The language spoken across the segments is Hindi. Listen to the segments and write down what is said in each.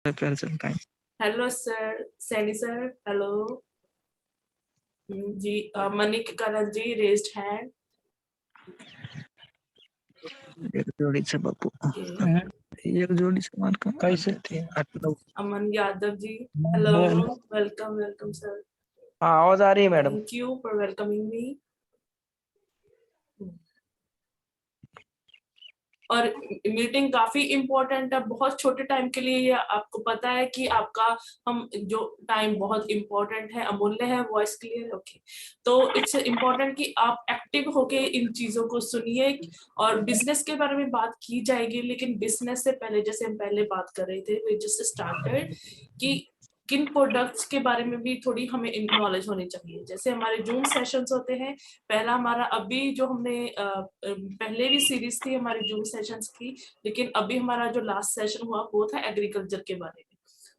प्यार चलता है। Hello sir, Saini sir, hello जी। Manik Karan ji raised hand. एक जोड़ी से बापू एक जोड़ी से मार का कैसे थे अमन Yadav ji, hello, welcome welcome sir. हाँ आवाज आ रही है madam. Thank you for welcoming मी। और मीटिंग काफी इम्पोर्टेंट है, बहुत छोटे टाइम के लिए। ये आपको पता है कि आपका हम जो टाइम बहुत इम्पोर्टेंट है, अमूल्य है। Voice clear? ओके। तो इट्स इम्पोर्टेंट कि आप एक्टिव होके इन चीजों को सुनिए। और बिजनेस के बारे में बात की जाएगी, लेकिन बिजनेस से पहले, जैसे हम पहले बात कर रहे थे, वी जस्ट स्टार्टेड कि किन प्रोडक्ट्स के बारे में भी थोड़ी हमें नॉलेज होनी चाहिए। जैसे हमारे जूम सेशंस होते हैं, पहला हमारा अभी जो हमने पहले भी सीरीज थी हमारी जूम सेशंस की, लेकिन अभी हमारा जो लास्ट सेशन हुआ वो था एग्रीकल्चर के बारे में।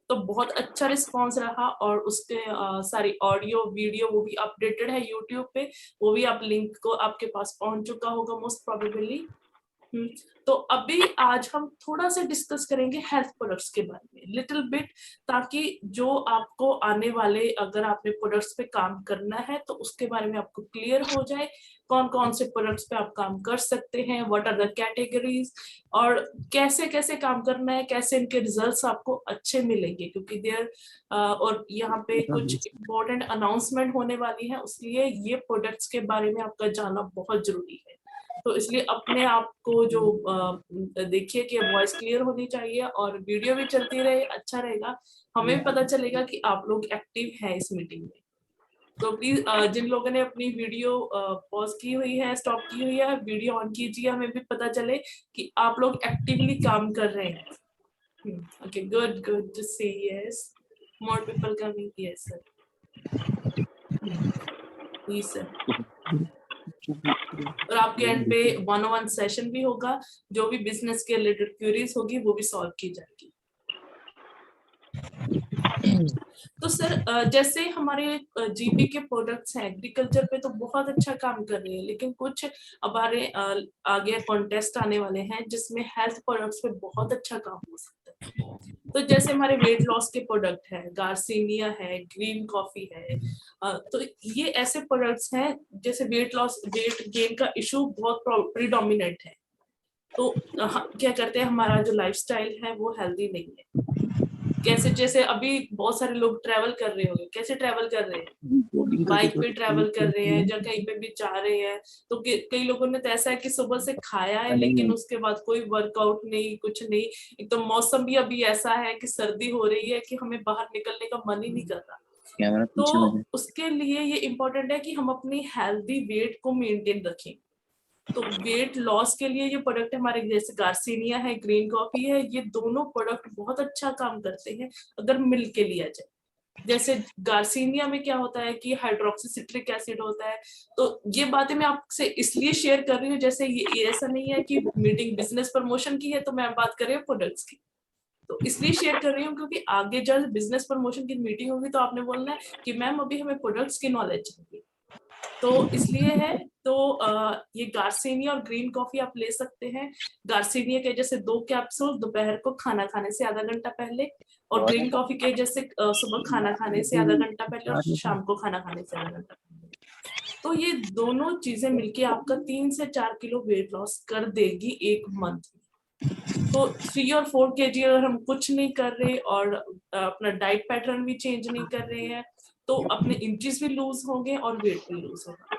तो बहुत अच्छा रिस्पांस रहा, और उसके सारी ऑडियो वीडियो वो भी अपडेटेड है यूट्यूब पे। वो भी आप लिंक को आपके पास पहुंच चुका होगा मोस्ट प्रोबेबली। तो अभी आज हम थोड़ा सा डिस्कस करेंगे हेल्थ प्रोडक्ट्स के बारे में, लिटिल बिट, ताकि जो आपको आने वाले, अगर आपने प्रोडक्ट्स पे काम करना है तो उसके बारे में आपको क्लियर हो जाए कौन कौन से प्रोडक्ट्स पे आप काम कर सकते हैं, व्हाट आर द कैटेगरीज, और कैसे कैसे काम करना है, कैसे इनके रिजल्ट्स आपको अच्छे मिलेंगे। क्योंकि देयर और यहाँ पे कुछ इम्पोर्टेंट अनाउंसमेंट होने वाली है, इसलिए ये प्रोडक्ट्स के बारे में आपका जानना बहुत जरूरी है। तो इसलिए अपने आप को जो देखिए कि वॉइस क्लियर होनी चाहिए और वीडियो भी चलती रहे, अच्छा रहेगा। हमें भी पता चलेगा कि आप लोग एक्टिव हैं इस मीटिंग में। तो प्लीज जिन लोगों ने अपनी वीडियो पॉज की हुई है, स्टॉप की हुई है, वीडियो ऑन कीजिए, हमें भी पता चले कि आप लोग एक्टिवली काम कर रहे हैं। Okay, good good to see. Yes, more people coming. Yes sir, please sir. और आपके एंड पे 1-on-1 सेशन भी होगा, जो भी बिजनेस के रिलेटेड क्वेरीज होगी वो भी सॉल्व की जाएगी। तो सर जैसे हमारे जीपी के प्रोडक्ट्स हैं, एग्रीकल्चर पे तो बहुत अच्छा काम कर रहे हैं, लेकिन कुछ हमारे आगे कॉन्टेस्ट आने वाले हैं जिसमें हेल्थ प्रोडक्ट्स पे बहुत अच्छा काम हो सकता है। तो जैसे हमारे वेट लॉस के प्रोडक्ट है, गार्सिनिया है, ग्रीन कॉफी है। तो ये ऐसे प्रोडक्ट्स हैं, जैसे वेट लॉस, वेट गेन का इशू बहुत प्रीडोमिनेंट है। तो क्या करते हैं, हमारा जो लाइफस्टाइल है वो हेल्दी नहीं है। कैसे, जैसे अभी बहुत सारे लोग ट्रैवल कर रहे होंगे, कैसे ट्रैवल कर रहे हैं, बाइक पे ट्रैवल कर रहे हैं, या कहीं पे भी जा रहे हैं। तो कई लोगों ने तो ऐसा है कि सुबह से खाया है लेकिन उसके बाद कोई वर्कआउट नहीं, कुछ नहीं। एक तो मौसम भी अभी ऐसा है कि सर्दी हो रही है कि हमें बाहर निकलने का मन ही नहीं कर रहा। तो उसके लिए ये इम्पोर्टेंट है कि हम अपनी हेल्दी वेट को मेंटेन रखें। तो वेट लॉस के लिए ये प्रोडक्ट हमारे, जैसे गार्सिनिया है, ग्रीन कॉफी है, ये दोनों प्रोडक्ट बहुत अच्छा काम करते हैं अगर मिल के लिया जाए। जैसे गार्सिनिया में क्या होता है कि हाइड्रोक्सी सिट्रिक एसिड होता है। तो ये बातें मैं आपसे इसलिए शेयर कर रही हूँ, जैसे ये ऐसा नहीं है कि मीटिंग बिजनेस प्रमोशन की है तो मैं बात कर रही हूँ प्रोडक्ट्स की। तो इसलिए शेयर कर रही हूँ क्योंकि आगे जब बिजनेस प्रमोशन की मीटिंग होगी तो आपने बोलना है कि मैम अभी हमें प्रोडक्ट्स की नॉलेज चाहिए, तो इसलिए है। तो ये गार्सिनिया और ग्रीन कॉफी आप ले सकते हैं। गार्सिनिया के जैसे 2 कैप्सूल दोपहर को खाना खाने से आधा घंटा पहले, और ग्रीन कॉफी के जैसे सुबह खाना खाने से आधा घंटा पहले, और शाम को खाना खाने से आधा घंटा पहले। तो ये दोनों चीजें मिलके आपका 3 से 4 किलो वेट लॉस कर देगी एक मंथ में। तो 3 और 4 केजी अगर हम कुछ नहीं कर रहे और अपना डाइट पैटर्न भी चेंज नहीं कर रहे हैं, तो अपने इंचेस भी लूज होंगे और वेट भी लूज होगा।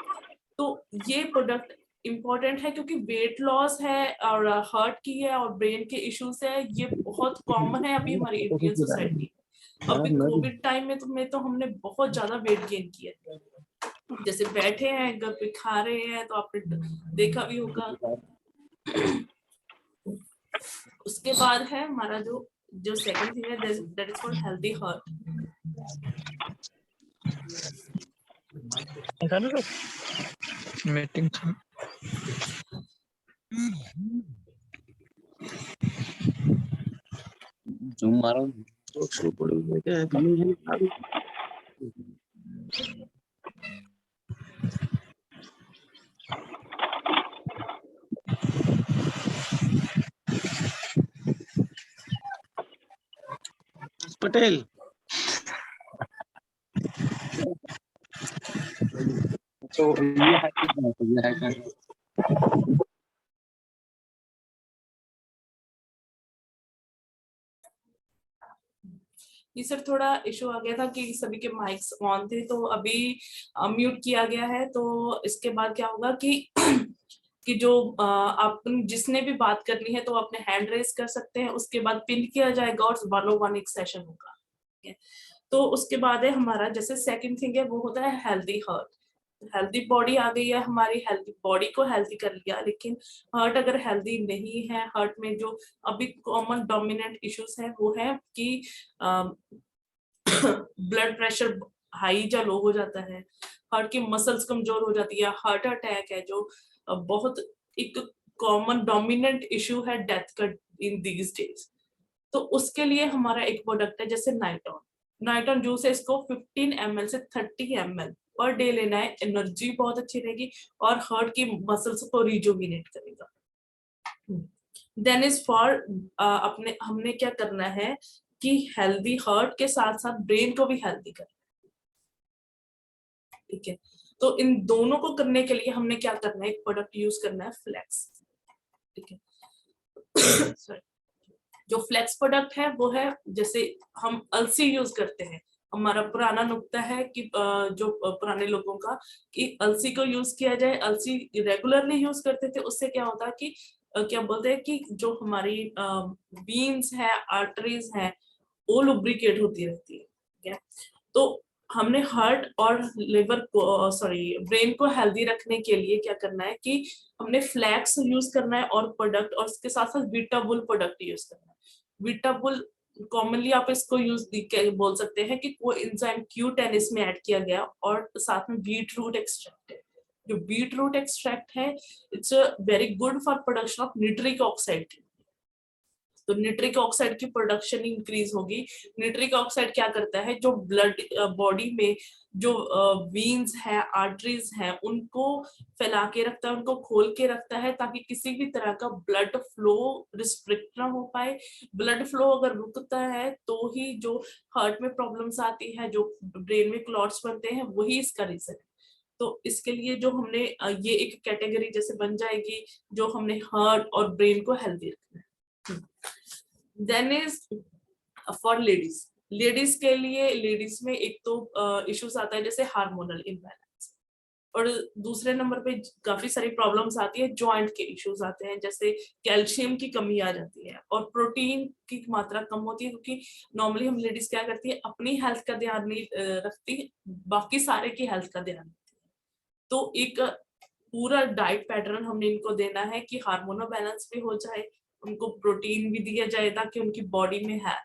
तो ये प्रोडक्ट इम्पोर्टेंट है क्योंकि वेट लॉस है और हार्ट की है और ब्रेन के इश्यूज है, ये बहुत कॉमन है अभी हमारी इंडियन सोसाइटी में। अभी कोविड टाइम में तो हमने बहुत ज्यादा वेट गेन किया है। जैसे बैठे हैं घर पे खा रहे हैं, तो आपने देखा भी होगा। उसके बाद है हमारा जो सेकंड थिंग है, that is called healthy heart. Meeting zoom मारो तो शुरू पड़ेगी क्या पटेल। तो ये है ये सर थोड़ा इशू आ गया था कि सभी के माइक्स ऑन थे, तो अभी म्यूट किया गया है। तो इसके बाद क्या होगा कि कि जो आप जिसने भी बात करनी है तो अपने हैंड रेस कर सकते हैं, उसके बाद पिन किया जाएगा और 101 एक सेशन होगा। ठीक है, तो उसके बाद है हमारा जैसे सेकंड थिंग है वो होता है हेल्दी हार्ट। हेल्दी बॉडी आ गई है हमारी, हेल्दी बॉडी को हेल्दी कर लिया, लेकिन हार्ट अगर हेल्दी नहीं है, हार्ट में जो अभी कॉमन डोमिनेंट इश्यूज है वो है कि ब्लड प्रेशर हाई या लो हो जाता है, हार्ट की मसल्स कमजोर हो जाती है, हार्ट अटैक है जो बहुत एक कॉमन डोमिनेंट इशू है डेथ का इन दीज डेज। तो उसके लिए हमारा एक प्रोडक्ट है जैसे नाइटॉन। नाइटॉन जूस है, इसको 15 ml से 30 ml पर डे लेना है, एनर्जी बहुत अच्छी रहेगी और हार्ट की मसल्स को रिजुविनेट करेगा। देन इज फॉर अपने हमने क्या करना है कि हेल्दी हार्ट के साथ साथ ब्रेन को भी हेल्दी करना है। ठीक है, तो इन दोनों को करने के लिए हमने क्या करना है, एक प्रोडक्ट यूज करना है फ्लेक्स। ठीक है सॉरी, जो फ्लेक्स प्रोडक्ट है वो है जैसे हम अलसी यूज करते हैं। हमारा पुराना नुक्ता है कि जो पुराने लोगों का कि अलसी को यूज किया जाए, अलसी रेगुलरली यूज करते थे, उससे क्या होता है कि क्या बोलते हैं कि जो हमारी वीन्स है, आर्टरीज है, वो लुब्रिकेट होती रहती है। ठीक है, तो हमने हार्ट और लिवर को ब्रेन को हेल्दी रखने के लिए क्या करना है कि हमने फ्लैक्स यूज करना है और प्रोडक्ट, और उसके साथ साथ बीटा बुल प्रोडक्ट यूज करना है। बीटा बुल कॉमनली आप इसको यूज बोल सकते हैं कि वो एंजाइम Q10 इसमें ऐड किया गया, और साथ में बीट रूट एक्सट्रैक्ट है। जो बीट रूट एक्सट्रैक्ट है it's very good for production of nitric oxide. तो निट्रिक ऑक्साइड की प्रोडक्शन इंक्रीज होगी। निट्रिक ऑक्साइड क्या करता है, जो ब्लड बॉडी में जो वीन्स है, आर्टरीज है, उनको फैला के रखता है, उनको खोल के रखता है, ताकि किसी भी तरह का ब्लड फ्लो रिस्ट्रिक्ट ना हो पाए। ब्लड फ्लो अगर रुकता है तो ही जो हार्ट में प्रॉब्लम्स आती है, जो ब्रेन में क्लॉट्स बनते हैं, वही इसका रीजन है। तो इसके लिए जो हमने ये एक कैटेगरी जैसे बन जाएगी, जो हमने हार्ट और ब्रेन को हेल्दी रखना है। Then is for ladies. Ladies के लिए, लेडीज में एक तो इश्यूज आता है जैसे हार्मोनल इम्बैलेंस, और दूसरे नंबर पे काफी सारी प्रॉब्लम्स आती है, जॉइंट के इश्यूज आते हैं, जैसे कैल्शियम की कमी आ जाती है और प्रोटीन की मात्रा कम होती है, क्योंकि नॉर्मली हम लेडीज क्या करती है, अपनी हेल्थ का ध्यान नहीं रखती, बाकी सारे की हेल्थ का ध्यान रखती है। तो एक पूरा डाइट पैटर्न हमने इनको देना है कि हार्मोनल बैलेंस भी हो जाए, उनको प्रोटीन भी दिया जाए ताकि उनकी बॉडी में है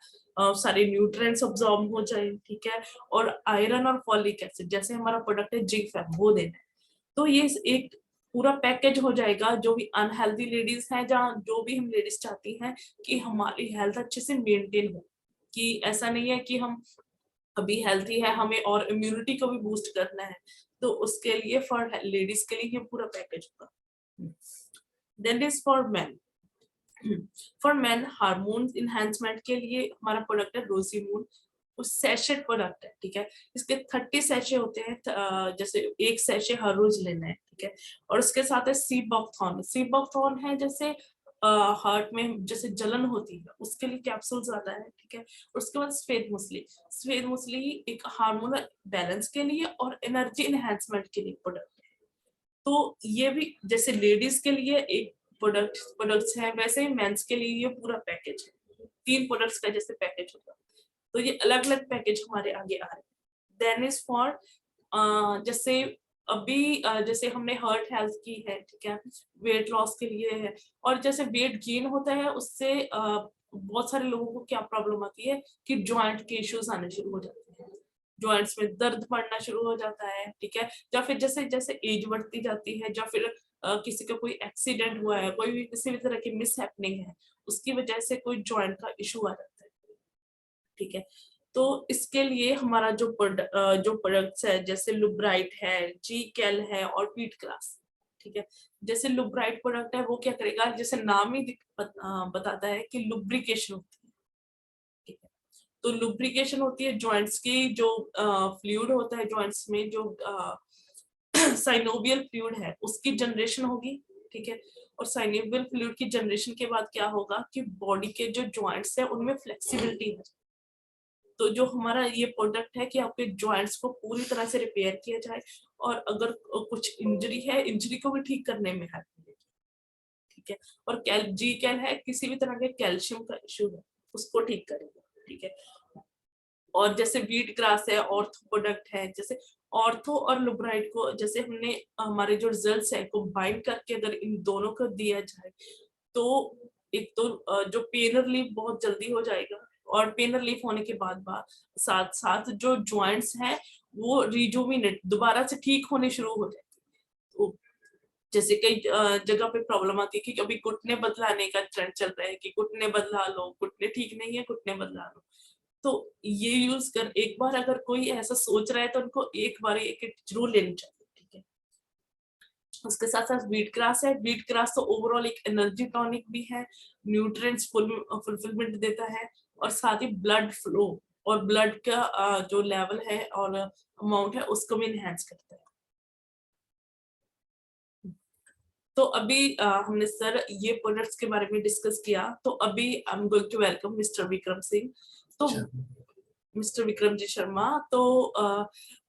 सारे न्यूट्रिएंट्स अब्सॉर्ब हो जाए। ठीक है, और आयरन और फॉलिक एसिड जैसे हमारा प्रोडक्ट है G-Fem, वो देना है। तो ये एक पूरा पैकेज हो जाएगा। जो भी अनहेल्दी लेडीज हैं, जहाँ जो भी हम लेडीज चाहती हैं कि हमारी हेल्थ अच्छे से मेंटेन हो, कि ऐसा नहीं है कि हम अभी हेल्थी है, हमें और इम्यूनिटी को भी बूस्ट करना है, तो उसके लिए फॉर लेडीज के लिए ये पूरा पैकेज होगा। Then is for man. For man hormone enhancement के लिए हमारा प्रोडक्ट है रोजीमून, उस सैशेट प्रोडक्ट है। ठीक है, इसके 30 सैशे होते हैं, जैसे एक सैशे हर रोज लेना है। ठीक है, और उसके साथ है सीबॉक्थॉन। सीबॉक्थॉन है जैसे हार्ट में जैसे जलन होती है, उसके लिए कैप्सूल्स आता है। ठीक है, और उसके बाद सफेद मूसली। सफेद मूसली एक हार्मोनल बैलेंस के लिए और एनर्जी एनहेंसमेंट के लिए प्रोडक्ट है। तो ये भी जैसे लेडीज के लिए एक प्रोडक्ट्स है, वैसे ही मेंस के लिए ये पूरा पैकेज है, 3 प्रोडक्ट्स का जैसे पैकेज होगा। तो ये अलग अलग पैकेज हमारे आगे आ रहे हैं। देन इज फॉर जैसे अभी जैसे हमने हार्ट हेल्थ की है, ठीक है, वेट लॉस के लिए है, और जैसे वेट गेन होता है उससे बहुत सारे लोगों को क्या प्रॉब्लम आती है कि जॉइंट के इश्यूज आने शुरू हो जाते हैं, जॉइंट्स में दर्द पड़ना शुरू हो जाता है। ठीक है, या फिर जैसे जैसे एज बढ़ती जाती है, या फिर किसी का कोई एक्सीडेंट हुआ है, कोई भी किसी भी तरह की मिस हैपनिंग है, उसकी वजह से कोई जॉइंट का इशू आ जाता है। ठीक है, तो इसके लिए हमारा जो प्रोडक्ट्स है जैसे लुब्राइट है, G-Cal है और पीट क्लास। ठीक है, जैसे लुब्राइट प्रोडक्ट है वो क्या करेगा, जैसे नाम ही बताता है कि लुब्रिकेशन होती है। ठीक है, तो लुब्रिकेशन होती है जॉइंट्स की, जो फ्लूइड होता है जॉइंट्स में, जो साइनोवियल फ्लूइड है उसकी जनरेशन होगी, ठीक है। और साइनोवियल फ्लूइड की जनरेशन के बाद क्या होगा कि बॉडी के जो जॉइंट्स है उनमें फ्लेक्सिबिलिटी है। तो जो हमारा ये प्रोडक्ट है कि आपके जॉइंट्स को पूरी तरह से रिपेयर किया जाए, और अगर कुछ इंजरी है, इंजरी को भी ठीक करने में हेल्प मिलेगी, ठीक है। और जी कैल है, किसी भी तरह के कैल्शियम का इश्यू है उसको ठीक करेगा, ठीक है। और जैसे वीट ग्रास है, ऑर्थो प्रोडक्ट है, जैसे ऑर्थो और लुब्राइड को, जैसे हमने हमारे जो रिजल्ट्स है को बाइंड करके अगर इन दोनों को दिया जाए तो एक तो जो पेन रिलीफ बहुत जल्दी हो जाएगा, और पेन रिलीफ होने के बाद साथ साथ जो जॉइंट्स हैं वो रिजुविनेट दोबारा से ठीक होने शुरू हो जाएंगे। तो जैसे कई जगह पे प्रॉब्लम आती है कि कभी घुटने बदलाने का ट्रेंड चल रहा है कि घुटने बदला लो, घुटने ठीक नहीं है, घुटने बदला लो। तो ये यूज कर, एक बार अगर कोई ऐसा सोच रहा है तो उनको एक बार ये किट जरूर लेनी चाहिए, ठीक है। उसके साथ साथ वीट ग्रास है। वीट ग्रास तो ओवरऑल एक एनर्जी टॉनिक भी है, न्यूट्रिएंट्स फुलफिलमेंट देता है, और साथ ही ब्लड फ्लो और ब्लड का जो लेवल है और अमाउंट है उसको भी इनहेंस करता है। तो अभी हमने सर ये प्रोडक्ट्स के बारे में डिस्कस किया, तो अभी I am going to welcome mister Vikram Singh. तो मिस्टर विक्रम जी शर्मा, तो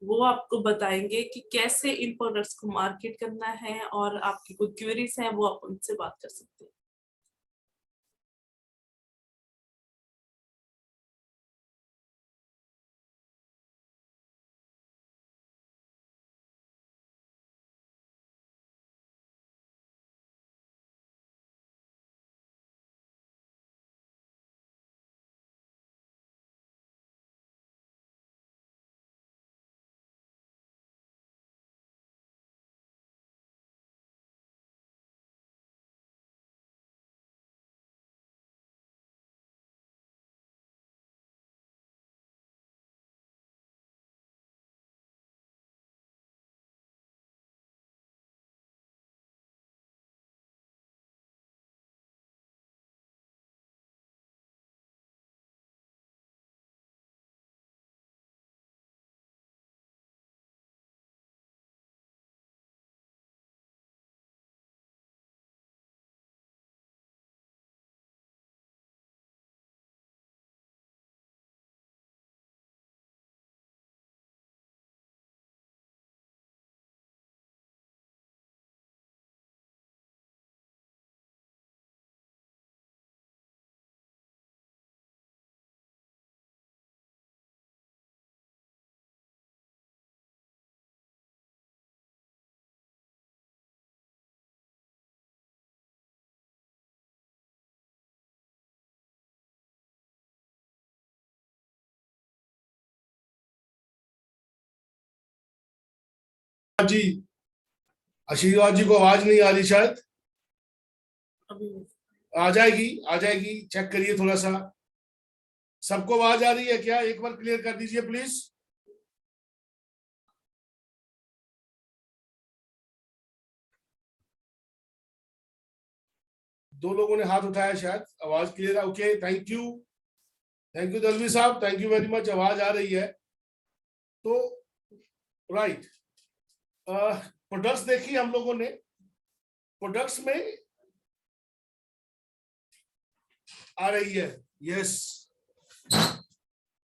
वो आपको बताएंगे कि कैसे इन प्रोडक्ट्स को मार्केट करना है, और आपकी कोई क्वेरीज हैं वो आप उनसे बात कर सकते हैं। जी, आशीर्वाद जी को आवाज नहीं आ रही, शायद आ जाएगी, चेक करिए थोड़ा सा। सबको आवाज आ रही है क्या? एक बार क्लियर कर दीजिए प्लीज। दो लोगों ने हाथ उठाया, शायद आवाज क्लियर है। ओके, थैंक यू दलवी साहब, थैंक यू वेरी मच, आवाज आ रही है। तो राइट, प्रोडक्ट्स देखी हम लोगों ने। प्रोडक्ट्स में आ रही है, यस,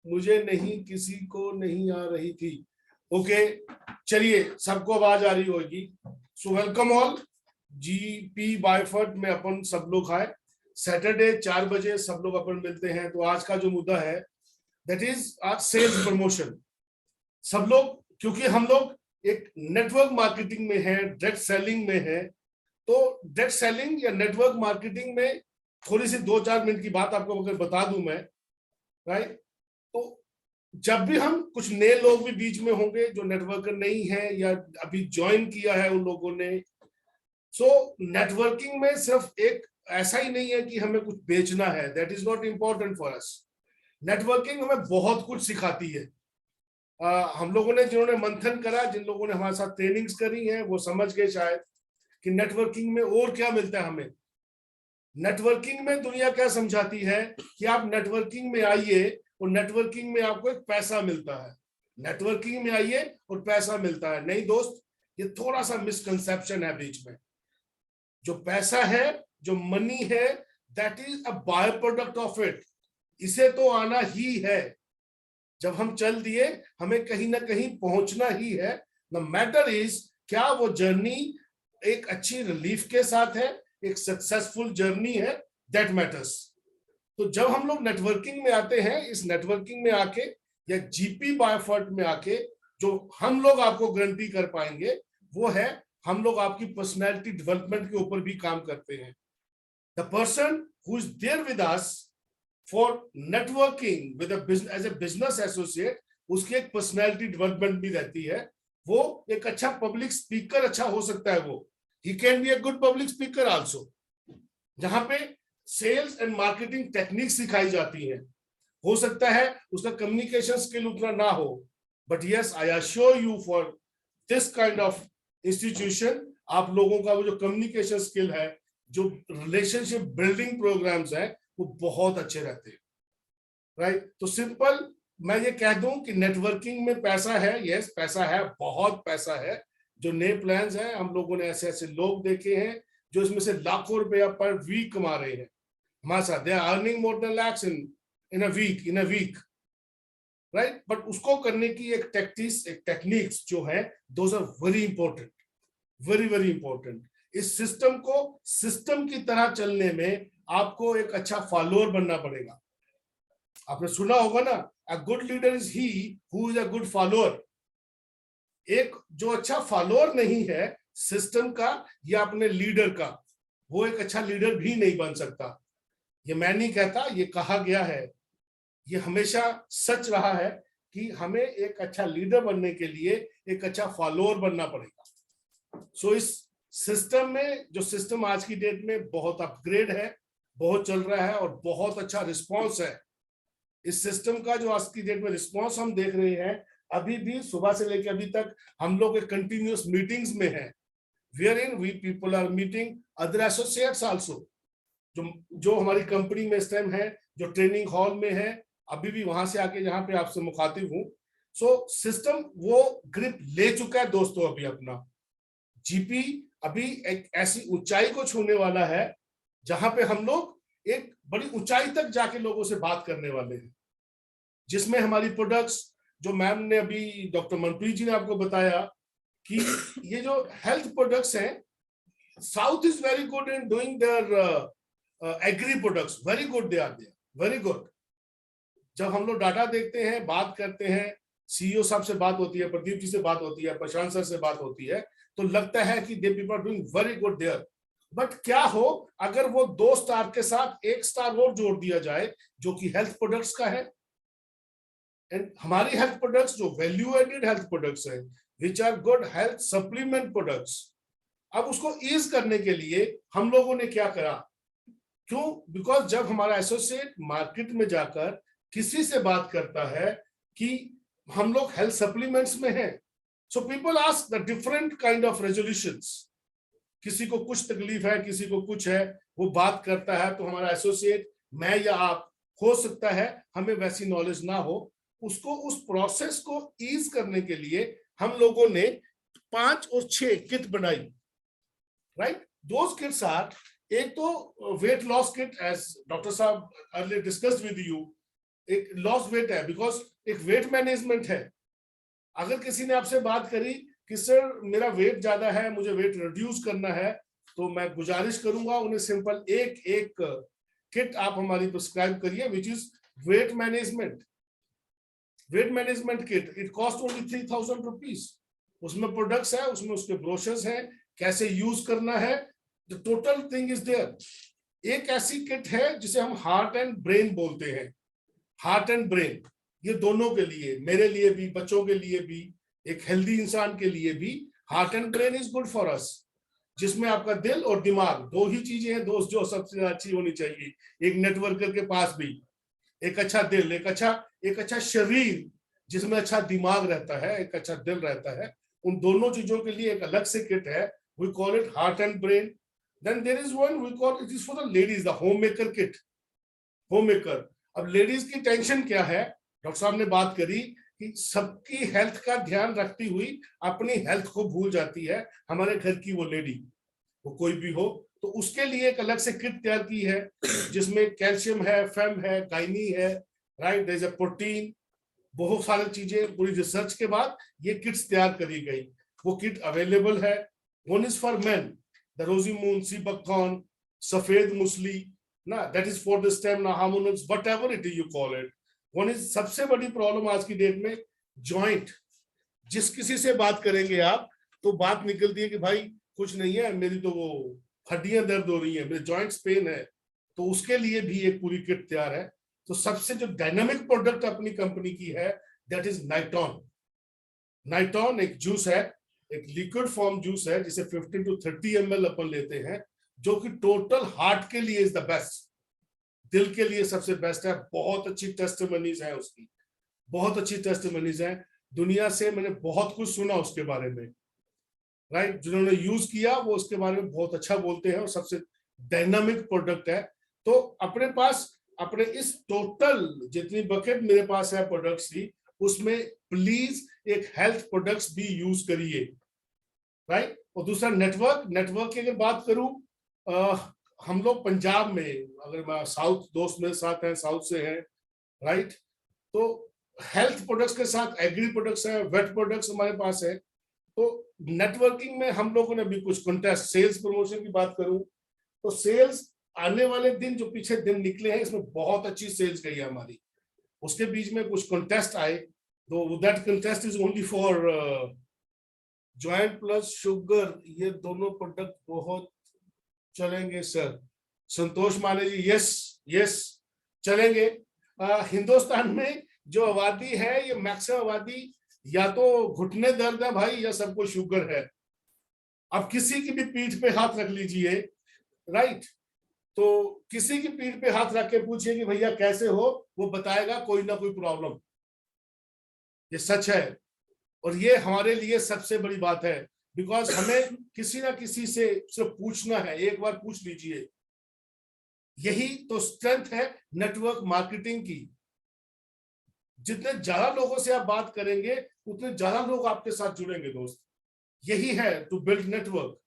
मुझे नहीं, किसी को नहीं आ रही थी। ओके, चलिए, सबको आवाज आ रही होगी। सो वेलकम ऑल, जीपी बायफर्ट में अपन सब लोग आए। सैटरडे 4 बजे सब लोग अपन मिलते हैं। तो आज का जो मुद्दा है दैट इज आज सेल्स प्रमोशन। सब लोग, क्योंकि हम लोग एक नेटवर्क मार्केटिंग में है, डायरेक्ट सेलिंग में है, तो डायरेक्ट सेलिंग या नेटवर्क मार्केटिंग में थोड़ी सी 2-4 मिनट की बात आपको अगर बता दूं मैं, राइट। तो जब भी हम, कुछ नए लोग भी बीच में होंगे जो नेटवर्कर नहीं है या अभी ज्वाइन किया है उन लोगों ने। सो नेटवर्किंग में सिर्फ एक ऐसा ही नहीं है कि हमें कुछ बेचना है, that is not important for us. Networking हमें बहुत कुछ सिखाती है। हम लोगों ने, जिन्होंने मंथन करा, जिन लोगों ने हमारे साथ ट्रेनिंग्स करी हैं, वो समझ गए शायद कि नेटवर्किंग में और क्या मिलता है हमें। नेटवर्किंग में दुनिया क्या समझाती है कि आप नेटवर्किंग में आइए और नेटवर्किंग में आपको एक पैसा मिलता है। नेटवर्किंग में आइए और पैसा मिलता है, नहीं दोस्त, ये थोड़ा सा मिसकंसेप्शन है बीच में। जो पैसा है, जो मनी है, that is a by product of it. इसे तो आना ही है। जब हम चल दिए, हमें कहीं ना कहीं पहुंचना ही है। द मैटर इज क्या वो जर्नी एक अच्छी रिलीफ के साथ है, एक सक्सेसफुल जर्नी है, दैट मैटर्स। तो जब हम लोग नेटवर्किंग में आते हैं, इस नेटवर्किंग में आके या जीपी बायफर्ट में आके जो हम लोग आपको गारंटी कर पाएंगे वो है, हम लोग आपकी पर्सनैलिटी डेवलपमेंट के ऊपर भी काम करते हैं। The person who is there with us for networking with as a business associate, उसकी एक पर्सनैलिटी डेवलपमेंट भी रहती है। वो एक अच्छा पब्लिक स्पीकर अच्छा हो सकता है, वो he can be a good public speaker also, जहां पे सेल्स एंड मार्केटिंग टेक्निक सिखाई जाती है। हो सकता है उसका कम्युनिकेशन स्किल उतना ना हो, but yes I assure you for this kind of institution, आप लोगों का वो जो कम्युनिकेशन स्किल है, जो रिलेशनशिप बिल्डिंग प्रोग्राम्स है, वो बहुत अच्छे रहते हैं, राइट। तो सिंपल मैं ये कह दूं कि नेटवर्किंग में पैसा है, यस पैसा है, बहुत पैसा है। जो नए प्लान्स हैं, हम लोगों ने ऐसे ऐसे लोग देखे हैं जो इसमें से लाखों रुपया पर वीक कमा रहे हैं हमारे साथ। They are earning more than lakhs in a week, right. But उसको करने की एक टैक्टिक्स, एक टेक्निक्स जो है, those are very important, very very important. इस सिस्टम को सिस्टम की तरह चलने में आपको एक अच्छा फॉलोअर बनना पड़ेगा। आपने सुना होगा ना, a good leader is he who is a good follower. एक जो अच्छा फॉलोअर नहीं है सिस्टम का या अपने लीडर का, वो एक अच्छा लीडर भी नहीं बन सकता। ये मैं नहीं कहता, ये कहा गया है, ये हमेशा सच रहा है कि हमें एक अच्छा लीडर बनने के लिए एक अच्छा फॉलोअर बनना पड़ेगा। सो इस सिस्टम में, जो सिस्टम आज की डेट में बहुत अपग्रेड है, बहुत चल रहा है और बहुत अच्छा रिस्पॉन्स है। इस सिस्टम का जो आज की डेट में रिस्पॉन्स हम देख रहे हैं, अभी भी सुबह से लेकर अभी तक हम लोग एक कंटिन्यूअस मीटिंग्स में हैं, wherein we people are meeting other associates also, जो हमारी कंपनी में इस टाइम है, जो ट्रेनिंग हॉल में है, अभी भी वहां से आके यहाँ पे आपसे मुखातिब हूँ। सो सिस्टम वो ग्रिप ले चुका है दोस्तों। अभी अपना जीपी अभी एक ऐसी ऊंचाई को छूने वाला है जहां पे हम लोग एक बड़ी ऊंचाई तक जाके लोगों से बात करने वाले हैं, जिसमें हमारी प्रोडक्ट्स, जो मैम ने अभी, डॉक्टर मनप्रीत जी ने आपको बताया कि ये जो हेल्थ प्रोडक्ट्स हैं, south is very good in doing their agri products, very good they are there, very good. जब हम लोग डाटा देखते हैं, बात करते हैं, सीईओ साहब से बात होती है, प्रदीप जी से बात होती है, प्रशांत सर से बात होती है, तो लगता है कि they people are doing very good there. But क्या हो अगर वो 2 स्टार के साथ 1 स्टार और जोड़ दिया जाए जो कि हेल्थ प्रोडक्ट्स का है। एंड हमारी हेल्थ प्रोडक्ट्स जो वैल्यू एडेड हेल्थ प्रोडक्ट्स है, which are good health supplement products, अब उसको ईज करने के लिए हम लोगों ने क्या करा, क्यों? बिकॉज जब हमारा एसोसिएट मार्केट में जाकर किसी से बात करता है कि हम लोग हेल्थ सप्लीमेंट्स में हैं, so people ask the different kind of resolutions. किसी को कुछ तकलीफ है, किसी को कुछ है, वो बात करता है, तो हमारा एसोसिएट, मैं या आप, हो सकता है हमें वैसी नॉलेज ना हो, उसको, उस प्रोसेस को ईज करने के लिए हम लोगों ने 5 और 6 किट बनाई, राइट। दोज किट्स आर, एक तो weight loss kit, as doctor साहब अर्लियर डिस्कस्ड विद यू, एक लॉस वेट है, बिकॉज एक वेट मैनेजमेंट है। अगर किसी ने आपसे बात करी कि सर मेरा वेट ज्यादा है, मुझे वेट रिड्यूस करना है, तो मैं गुजारिश करूंगा उन्हें सिंपल एक किट आप हमारी प्रिस्क्राइब करिए, which is weight management. Weight management kit, it cost only 3000 rupees. उसमें प्रोडक्ट्स है, उसमें उसके ब्रोशर्स हैं, कैसे यूज करना है, the total thing is there. एक ऐसी किट है जिसे हम हार्ट एंड ब्रेन बोलते हैं। हार्ट एंड ब्रेन, ये दोनों के लिए, मेरे लिए भी, बच्चों के लिए भी, एक हेल्दी इंसान के लिए भी, heart and brain is good for us, जिसमें आपका दिल और दिमाग, 2 ही चीजें हैं दोस्त जो सबसे अच्छी होनी चाहिए एक नेटवर्कर के पास भी। एक अच्छा दिल, एक अच्छा शरीर जिसमें अच्छा दिमाग रहता है, एक अच्छा दिल रहता है, उन दोनों चीजों के लिए एक अलग से किट है, we call it heart and brain. Then there is one we call, it is for the ladies, the home maker kit. Home maker, अब लेडीज की टेंशन क्या है, डॉक्टर साहब ने बात करी कि सबकी हेल्थ का ध्यान रखती हुई अपनी हेल्थ को भूल जाती है हमारे घर की वो लेडी, वो कोई भी हो। तो उसके लिए एक अलग से किट तैयार की है जिसमें कैल्शियम है, फेम है, गाइनी है, right, there is a protein, बहुत सारी चीजें पूरी रिसर्च के बाद ये किट्स तैयार करी गई। वो किट अवेलेबल है। One is for men, the rosy moon, सी बकॉन, सफेद मुसली ना, that is for the stem ना hormones, whatever it is you call it. One is सबसे बड़ी प्रॉब्लम आज की डेट में जॉइंट। जिस किसी से बात करेंगे आप तो बात निकलती है कि भाई कुछ नहीं है, मेरी तो वो हड्डियां दर्द हो रही है, मेरे जॉइंट्स पेन है। तो उसके लिए भी एक पूरी किट तैयार है। तो सबसे जो डायनामिक प्रोडक्ट अपनी कंपनी की है दैट इज नाइटॉन। नाइटॉन एक जूस है, एक लिक्विड फॉर्म जूस है जिसे 15 to 30 ml अपन लेते हैं, जो कि टोटल हार्ट के लिए इज द बेस्ट, दिल के लिए सबसे बेस्ट है। बहुत अच्छी टेस्टिमनीज है उसकी, बहुत अच्छी टेस्टिमनीज है दुनिया से। मैंने बहुत कुछ सुना उसके बारे में, राइट, जिन्होंने यूज किया वो उसके बारे में बहुत अच्छा बोलते हैं और सबसे डायनामिक प्रोडक्ट है। तो अपने पास अपने इस टोटल जितनी बकेट मेरे पास है प्रोडक्ट्स की, उसमें प्लीज एक हेल्थ प्रोडक्ट्स भी यूज करिए, राइट। और दूसरा नेटवर्क की अगर बात करूं, हम लोग पंजाब में, अगर मैं साउथ, दोस्त मेरे साथ हैं साउथ से हैं, राइट, तो हेल्थ प्रोडक्ट्स के साथ एग्री प्रोडक्ट्स है, वेट प्रोडक्ट्स हमारे पास है। तो नेटवर्किंग में हम लोगों ने भी कुछ कॉन्टेस्ट, सेल्स प्रमोशन की बात करूं तो सेल्स आने वाले दिन जो पीछे दिन निकले हैं इसमें बहुत अच्छी सेल्स गई है हमारी। उसके बीच में कुछ कॉन्टेस्ट आए, तो that contest is only for joint plus sugar, ये दोनों प्रोडक्ट बहुत चलेंगे सर। संतोष माने जी यस चलेंगे। हिंदुस्तान में जो आबादी है ये मैक्सिमम आबादी या तो घुटने दर्द है भाई या सबको शुगर है। अब किसी की भी पीठ पे हाथ रख लीजिए, राइट, तो किसी की पीठ पे हाथ रख के पूछिए कि भैया कैसे हो, वो बताएगा कोई ना कोई प्रॉब्लम। ये सच है और ये हमारे लिए सबसे बड़ी बात है, बिकॉज हमें किसी ना किसी से सिर्फ पूछना है, एक बार पूछ लीजिए। यही तो स्ट्रेंथ है नेटवर्क मार्केटिंग की। जितने ज्यादा लोगों से आप बात करेंगे उतने ज्यादा लोग आपके साथ जुड़ेंगे दोस्त। यही है टू बिल्ड नेटवर्क।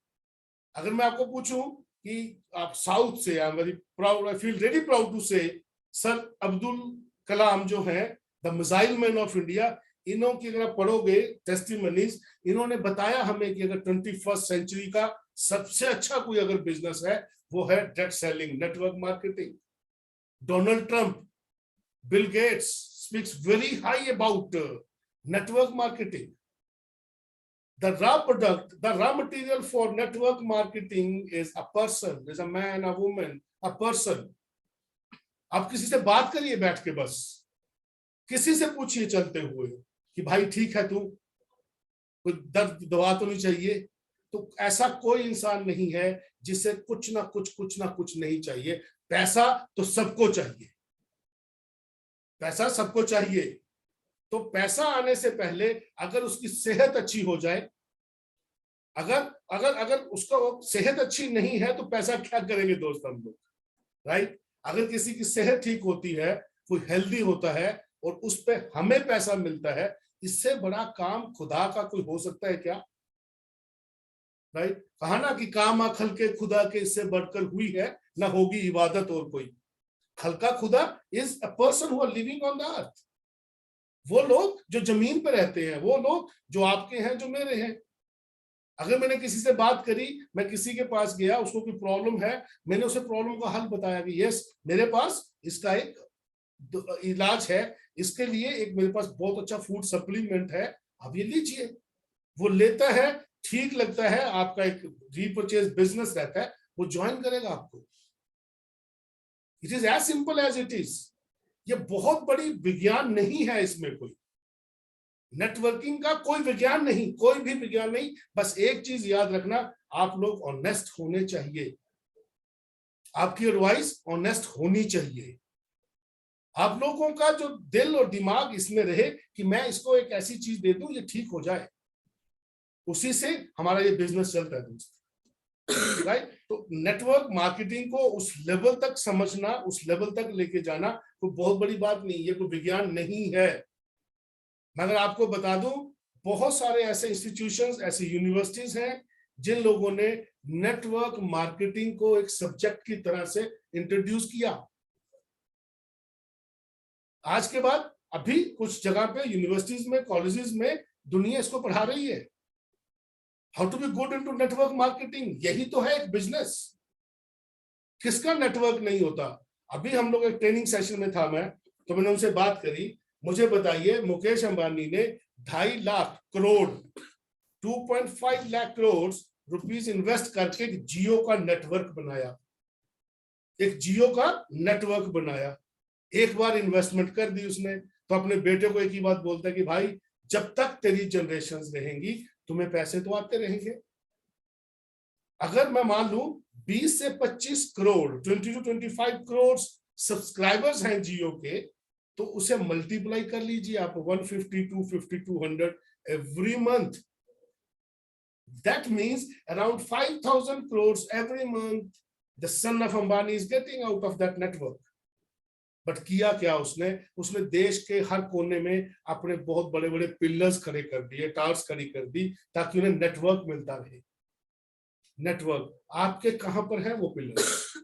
अगर मैं आपको पूछूं कि आप साउथ से, I am very proud, I feel very proud to say, sir Abdul Kalam जो हैं, the missile man of India, इन्हों की अगर आप पढ़ोगे टेस्टिमनीज, इन्होंने बताया हमें कि अगर 21st सेंचुरी का सबसे अच्छा कोई अगर बिजनेस है वो है direct selling, network marketing. Donald Trump, Bill Gates speaks very high about network marketing. The raw material for network marketing is a person, is a man, a woman, a person. आप किसी से बात करिए बैठ के, बस किसी से पूछिए चलते हुए कि भाई ठीक है तू, कोई दर्द दवा तो नहीं चाहिए। तो ऐसा कोई इंसान नहीं है जिसे कुछ ना कुछ नहीं चाहिए। पैसा तो सबको चाहिए, पैसा सबको चाहिए। तो पैसा आने से पहले अगर उसकी सेहत अच्छी हो जाए, अगर उसका सेहत अच्छी नहीं है तो पैसा क्या करेंगे दोस्त हम लोग, राइट। अगर किसी की सेहत ठीक होती है, कोई हेल्दी होता है और उस पे हमें पैसा मिलता है, इससे बड़ा काम खुदा का कोई हो सकता है क्या, राइट। कहा ना कि काम आखल के खुदा के इससे बढ़कर हुई है ना होगी इबादत और कोई। खलका खुदा is a person who are living on the earth. वो लोग जो जमीन पर रहते हैं, वो लोग जो आपके हैं, जो मेरे हैं। अगर मैंने किसी से बात करी, मैं किसी के पास गया, उसको कोई प्रॉब्लम है, मैंने उसे प्रॉब्लम का हल बताया कि यस मेरे पास इसका एक इलाज है, इसके लिए एक मेरे पास बहुत अच्छा फूड सप्लीमेंट है, आप ये लीजिए। वो लेता है, ठीक लगता है, आपका एक रीपरचेज बिजनेस रहता है, वो ज्वाइन करेगा आपको। It is as simple as it is. ये बहुत बड़ी विज्ञान नहीं है इसमें कोई, नेटवर्किंग का कोई विज्ञान नहीं, कोई भी विज्ञान नहीं। बस एक चीज याद रखना, आप लोग ऑनेस्ट होने चाहिए, आपकी एडवाइस ऑनेस्ट होनी चाहिए। आप लोगों का जो दिल और दिमाग इसमें रहे कि मैं इसको एक ऐसी चीज दे दूं ये ठीक हो जाए, उसी से हमारा ये बिजनेस चलता है दोस्त, राइट। तो नेटवर्क मार्केटिंग को उस लेवल तक समझना, उस लेवल तक लेके जाना कोई बहुत बड़ी बात नहीं, ये कोई विज्ञान नहीं है। मैं अगर आपको बता दूं, बहुत सारे ऐसे इंस्टीट्यूशंस, ऐसे यूनिवर्सिटीज हैं जिन लोगों ने नेटवर्क मार्केटिंग को एक सब्जेक्ट की तरह से इंट्रोड्यूस किया। आज के बाद अभी कुछ जगह पे यूनिवर्सिटीज में, कॉलेजेस में दुनिया इसको पढ़ा रही है, how to be good into network marketing. यही तो है एक बिजनेस। किसका नेटवर्क नहीं होता? अभी हम लोग एक ट्रेनिंग सेशन में था मैं, तो मैंने उनसे बात करी, मुझे बताइए मुकेश अंबानी ने 2.5 लाख करोड़ 2.5 लाख करोड़ रुपीस इन्वेस्ट करके एक जियो का नेटवर्क बनाया, एक जियो का नेटवर्क बनाया। एक बार इन्वेस्टमेंट कर दी उसने, तो अपने बेटे को एक ही बात बोलता है कि भाई जब तक तेरी जनरेशंस रहेंगी तुम्हें पैसे तो आते रहेंगे। अगर मैं मान लूं 20 से 25 करोड़ 20 to 25 करोड़ सब्सक्राइबर्स हैं जियो के, तो उसे मल्टीप्लाई कर लीजिए आप 150, 250, 200 every month. That means around 5,000 crores every month the son of Ambani is getting out of that network. But किया क्या उसने? उसने देश के हर कोने में अपने बहुत बड़े बड़े पिलर्स खड़े कर दिए, टावर्स खड़ी कर दी, ताकि उन्हें नेटवर्क मिलता रहे। नेटवर्क आपके कहां पर है वो पिलर्स?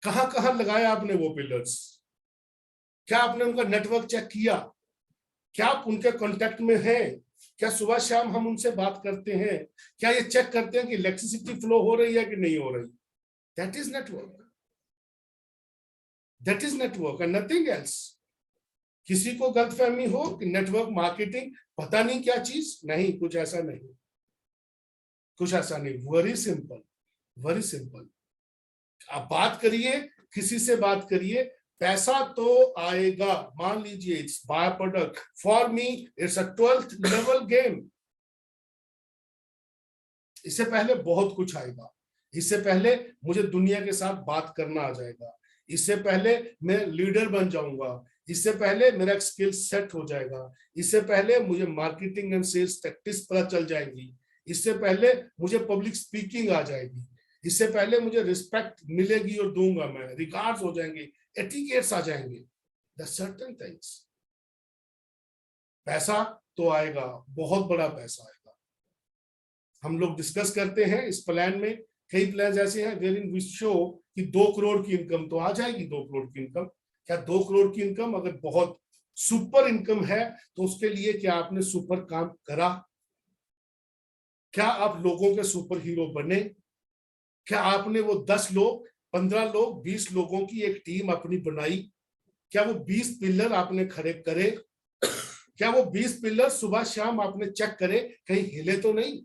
कहां कहां लगाया आपने वो पिलर्स? क्या आपने उनका नेटवर्क चेक किया? क्या आप उनके कांटेक्ट में हैं? क्या सुबह शाम हम उनसे बात करते हैं? क्या ये चेक करते हैं कि इलेक्ट्रिसिटी फ्लो हो रही है कि नहीं हो रही? That is network. That is network and nothing else. किसी को गलतफहमी हो कि नेटवर्क मार्केटिंग पता नहीं क्या चीज, नहीं, कुछ ऐसा नहीं, कुछ ऐसा नहीं। Very simple, very simple. आप बात करिए, किसी से बात करिए, पैसा तो आएगा। मान लीजिए it's by product, for me it's a 12th level game. इससे पहले बहुत कुछ आएगा। इससे पहले मुझे दुनिया के साथ बात करना आ जाएगा। इससे पहले मैं लीडर बन जाऊंगा। इससे पहले मेरा एक स्किल सेट हो जाएगा। इससे पहले मुझे मार्केटिंग एंड सेल्स टैक्टिक्स पता चल जाएगी। इससे पहले मुझे पब्लिक स्पीकिंग आ जाएगी। इससे पहले मुझे रिस्पेक्ट मिलेगी और दूंगा मैं, रिगार्ड्स हो जाएंगे, एटिकेट्स आ जाएंगे। The certain things. पैसा तो आएगा, बहुत बड़ा पैसा आएगा। हम लोग डिस्कस करते हैं इस प्लान में, कई प्लान ऐसे हैं वेयर इन वी शो कि 2 करोड़ की इनकम तो आ जाएगी। 2 करोड़ की इनकम, क्या 2 करोड़ की इनकम अगर बहुत सुपर इनकम है तो उसके लिए क्या आपने सुपर काम करा? क्या आप लोगों के सुपर हीरो बने? क्या आपने वो 10 लोग, 15 लोग, 20 लोगों की एक टीम अपनी बनाई? क्या वो 20 पिलर आपने खड़े करे? क्या वो 20 पिलर सुबह शाम आपने चेक करे कहीं हिले तो नहीं?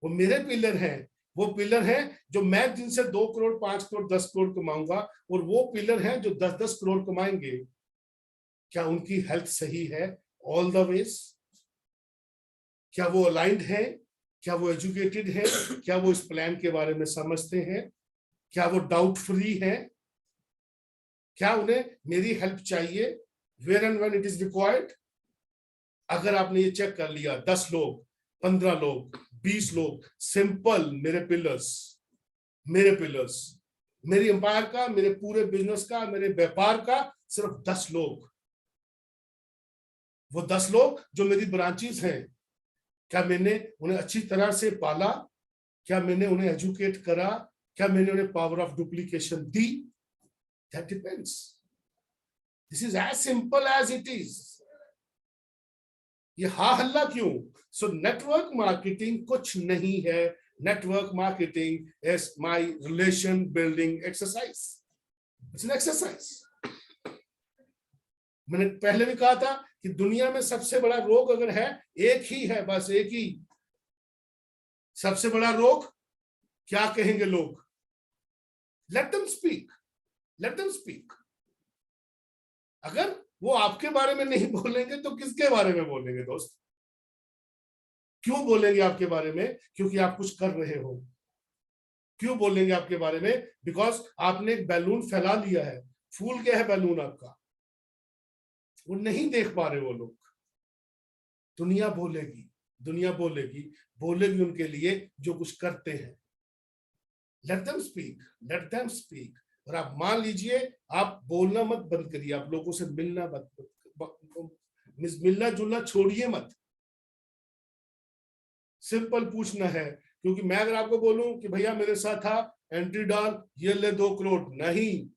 वो मेरे पिलर हैं, वो पिलर हैं जो मैं जिनसे 2 करोड़, 5 करोड़, 10 करोड़ कमाऊंगा, और वो पिलर हैं जो 10-10 करोड़ कमाएंगे। क्या उनकी हेल्थ सही है ऑल द वेज? क्या वो अलाइंड है? क्या वो एजुकेटेड है? क्या वो इस प्लान के बारे में समझते हैं? क्या वो डाउट फ्री है? क्या उन्हें मेरी हेल्प चाहिए where and when it is required? अगर आपने ये चेक कर लिया, 10 लोग, 15 लोग, 20 लोग, सिंपल मेरे पिलर्स, मेरी एम्पायर का, मेरे पूरे बिजनेस का, मेरे व्यापार का सिर्फ 10 लोग, वो 10 लोग जो मेरी ब्रांचेस हैं, क्या मैंने उन्हें अच्छी तरह से पाला? क्या मैंने उन्हें एजुकेट करा? क्या मैंने उन्हें पावर ऑफ डुप्लीकेशन दी? That depends. This is as simple as it is. ये हा हल्ला क्यों? सो नेटवर्क मार्केटिंग कुछ नहीं है। Network marketing is my relation building exercise. It's an exercise. मैंने पहले भी कहा था कि दुनिया में सबसे बड़ा रोग अगर है, एक ही है, बस एक ही सबसे बड़ा रोग। क्या कहेंगे लोग? Let them speak, let them speak. अगर वो आपके बारे में नहीं बोलेंगे तो किसके बारे में बोलेंगे दोस्त? क्यों बोलेंगे आपके बारे में? क्योंकि आप कुछ कर रहे हो। क्यों बोलेंगे आपके बारे में? बिकॉज आपने एक बैलून फैला लिया है। फूल गया है बैलून आपका, वो नहीं देख पा रहे वो लोग। दुनिया बोलेगी, दुनिया बोलेगी, बोलेगी उनके लिए जो कुछ करते हैं। Let them speak. और आप मान लीजिए, आप बोलना मत बंद करिए, आप लोगों से मिलना मिलना जुलना छोड़िए मत। सिंपल पूछना है, क्योंकि मैं अगर आपको बोलूं कि भैया मेरे साथ था, एंट्री डाल, ये ले 2 करोड़, नहीं,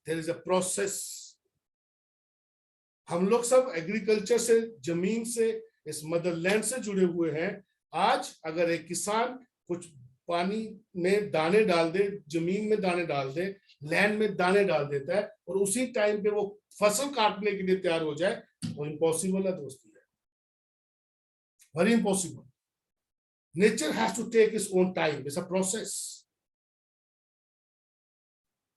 देयर इज अ प्रोसेस। हम लोग सब एग्रीकल्चर से, जमीन से, इस मदरलैंड से जुड़े हुए हैं। आज अगर एक किसान कुछ पानी में दाने डाल दे, जमीन में दाने डाल दे, लैंड में दाने डाल देता है, और उसी टाइम पे वो फसल काटने के लिए तैयार हो जाए, वो इम्पॉसिबल है दोस्ती, है very impossible. Nature has to take its own time, it's a process.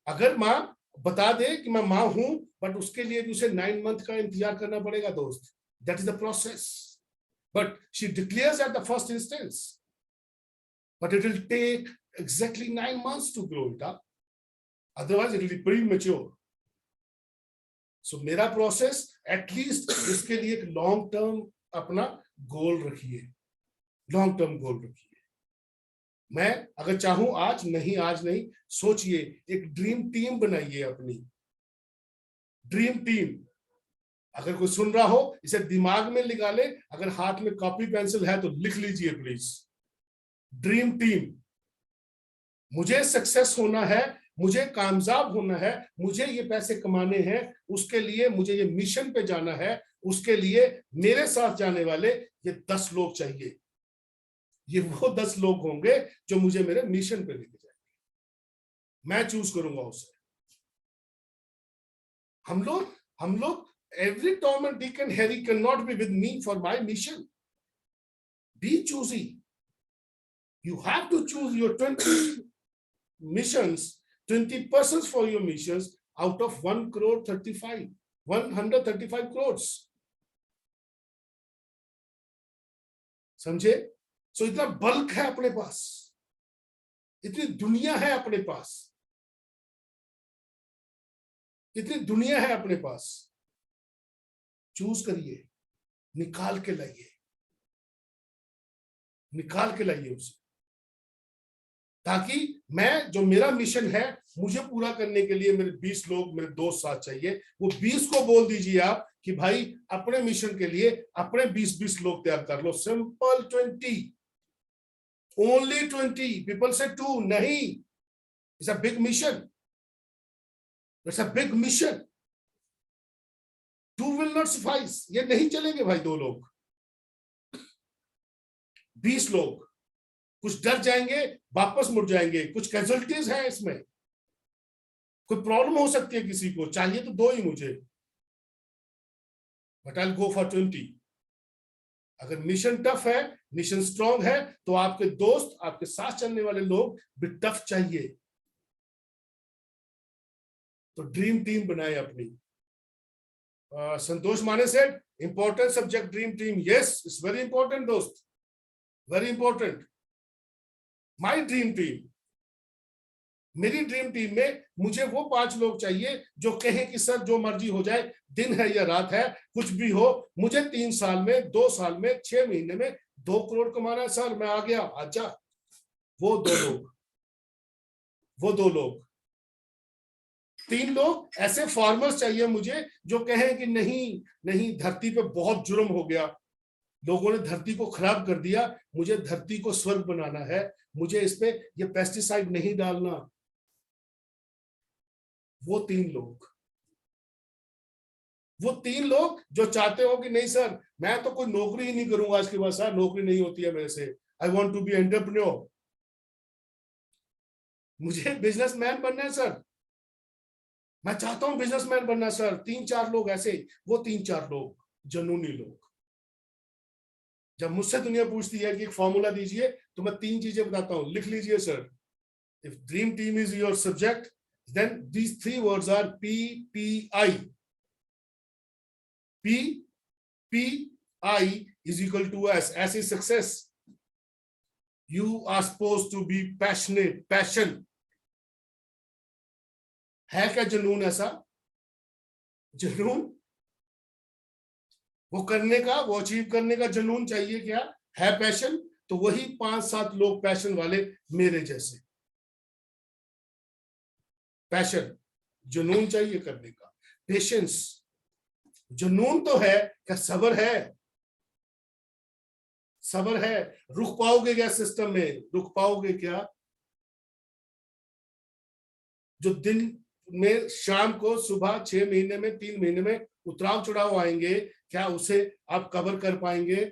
अगर माँ बता दे कि मैं माँ हूं, बट उसके लिए उसे 9 मंथ का इंतजार करना पड़ेगा दोस्त, that is the process. But she declares at the first instance, but it will take exactly 9 months to grow it up, otherwise it will be premature. So मेरा प्रोसेस एटलीस्ट इसके लिए एक लॉन्ग टर्म अपना गोल रखिए, लॉन्ग टर्म गोल रखिए। मैं अगर चाहूं आज नहीं, सोचिए, एक ड्रीम टीम बनाइए अपनी, ड्रीम टीम। अगर कोई सुन रहा हो, इसे दिमाग में लगा ले, अगर हाथ में कॉपी पेंसिल है तो लिख लीजिए प्लीज। ड्रीम टीम, मुझे सक्सेस होना है, मुझे कामयाब होना है, मुझे ये पैसे कमाने हैं, उसके लिए मुझे ये मिशन पे जाना है, उसके लिए मेरे साथ जाने वाले ये 10 लोग चाहिए। ये वो 10 लोग होंगे जो मुझे मेरे मिशन पे लेके जाएंगे, मैं चूज करूंगा उसे। हम लोग every Tom and Dick and Harry can not be with me for my mission. Be choosy, you have to choose your 20 missions, 20 persons for your missions out of 135 crores. समझे? सो इतना बल्क है अपने पास, इतनी दुनिया है अपने पास, इतनी दुनिया है अपने पास। चूज करिए, निकाल के लाइए उसे, ताकि मैं, जो मेरा मिशन है, मुझे पूरा करने के लिए मेरे 20 लोग, मेरे दोस्त साथ चाहिए। वो 20 को बोल दीजिए आप कि भाई अपने मिशन के लिए अपने 20 लोग तैयार कर लो। Simple 20, only 20। पीपल से 2 नहीं, it's a big mission, it's a big mission. 2 will not suffice, ये नहीं चलेंगे भाई 2 लोग, 20 लोग। कुछ डर जाएंगे, वापस मुड़ जाएंगे, कुछ कैजुअलिटीज हैं इसमें, कोई प्रॉब्लम हो सकती है किसी को, चाहिए तो 2 ही मुझे, but I will go for 20। अगर मिशन टफ है, मिशन स्ट्रॉन्ग है, तो आपके दोस्त, आपके साथ चलने वाले लोग भी टफ चाहिए। तो ड्रीम टीम बनाए अपनी। Santosh Mane said, important subject dream team. Yes, it's very important दोस्त, very important. My dream team, मेरी ड्रीम टीम में मुझे वो 5 लोग चाहिए जो कहें कि सर जो मर्जी हो जाए, दिन है या रात है, कुछ भी हो, मुझे 3 साल में, 2 साल में, 6 महीने में 2 करोड़ कमाना है सर, मैं आ गया, आजा। वो 2 लोग, 3 लोग ऐसे फार्मर्स चाहिए मुझे जो कहें कि नहीं, धरती पे बहुत जुर्म हो गया, लोगों ने धरती को खराब कर दिया, मुझे धरती को स्वर्ग बनाना है, मुझे इस पे ये पेस्टिसाइड नहीं डालना। वो 3 लोग जो चाहते हो कि नहीं सर, मैं तो कोई नौकरी ही नहीं करूंगा इसके बाद, सर नौकरी नहीं होती है मेरे से, I want to be entrepreneur, मुझे बिजनेसमैन बनना है सर, मैं चाहता हूं बिजनेसमैन बनना सर। 3-4 लोग ऐसे, वो 3-4 लोग जनूनी लोग। जब मुझसे दुनिया पूछती है कि एक फॉर्मूला दीजिए, तो मैं 3 चीजें बताता हूं, लिख लीजिए sir. If dream team is your subject, then these 3 words are PPI. PPI is equal to S. S is success. You are supposed to be passionate. Passion है क्या जुनून? ऐसा जुनून, वो करने का, वो अचीव करने का जुनून चाहिए क्या है? पैशन। तो वही 5-7 लोग पैशन वाले मेरे जैसे, पैशन, जुनून चाहिए करने का, पेशेंस, जुनून तो है, क्या सब्र है? सब्र है, रुक पाओगे क्या सिस्टम में? रुक पाओगे क्या? जो दिन में शाम को सुबह 6 महीने में 3 महीने में उतराव चढ़ाव आएंगे, क्या उसे आप कवर कर पाएंगे?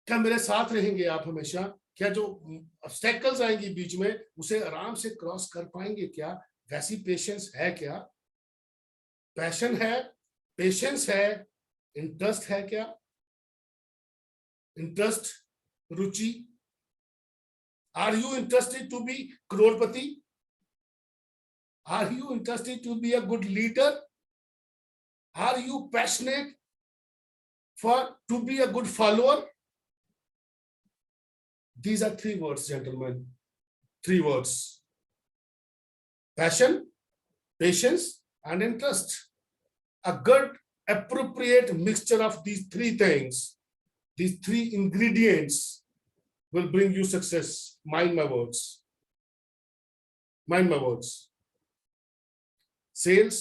क्या मेरे साथ रहेंगे आप हमेशा? क्या जो ऑब्स्टेकल्स आएंगी बीच में उसे आराम से क्रॉस कर पाएंगे क्या? वैसी पेशेंस है क्या? पैशन है, पेशेंस है, इंटरेस्ट है क्या? इंटरेस्ट, रुचि। Are you interested to be करोड़पति? Are you interested to be a good leader? Are you passionate to be a good follower? These are 3 words, gentlemen. 3 words. Passion, patience, and interest. A good, appropriate mixture of these 3 things, these 3 ingredients will bring you success. Mind my words. Mind my words. Sales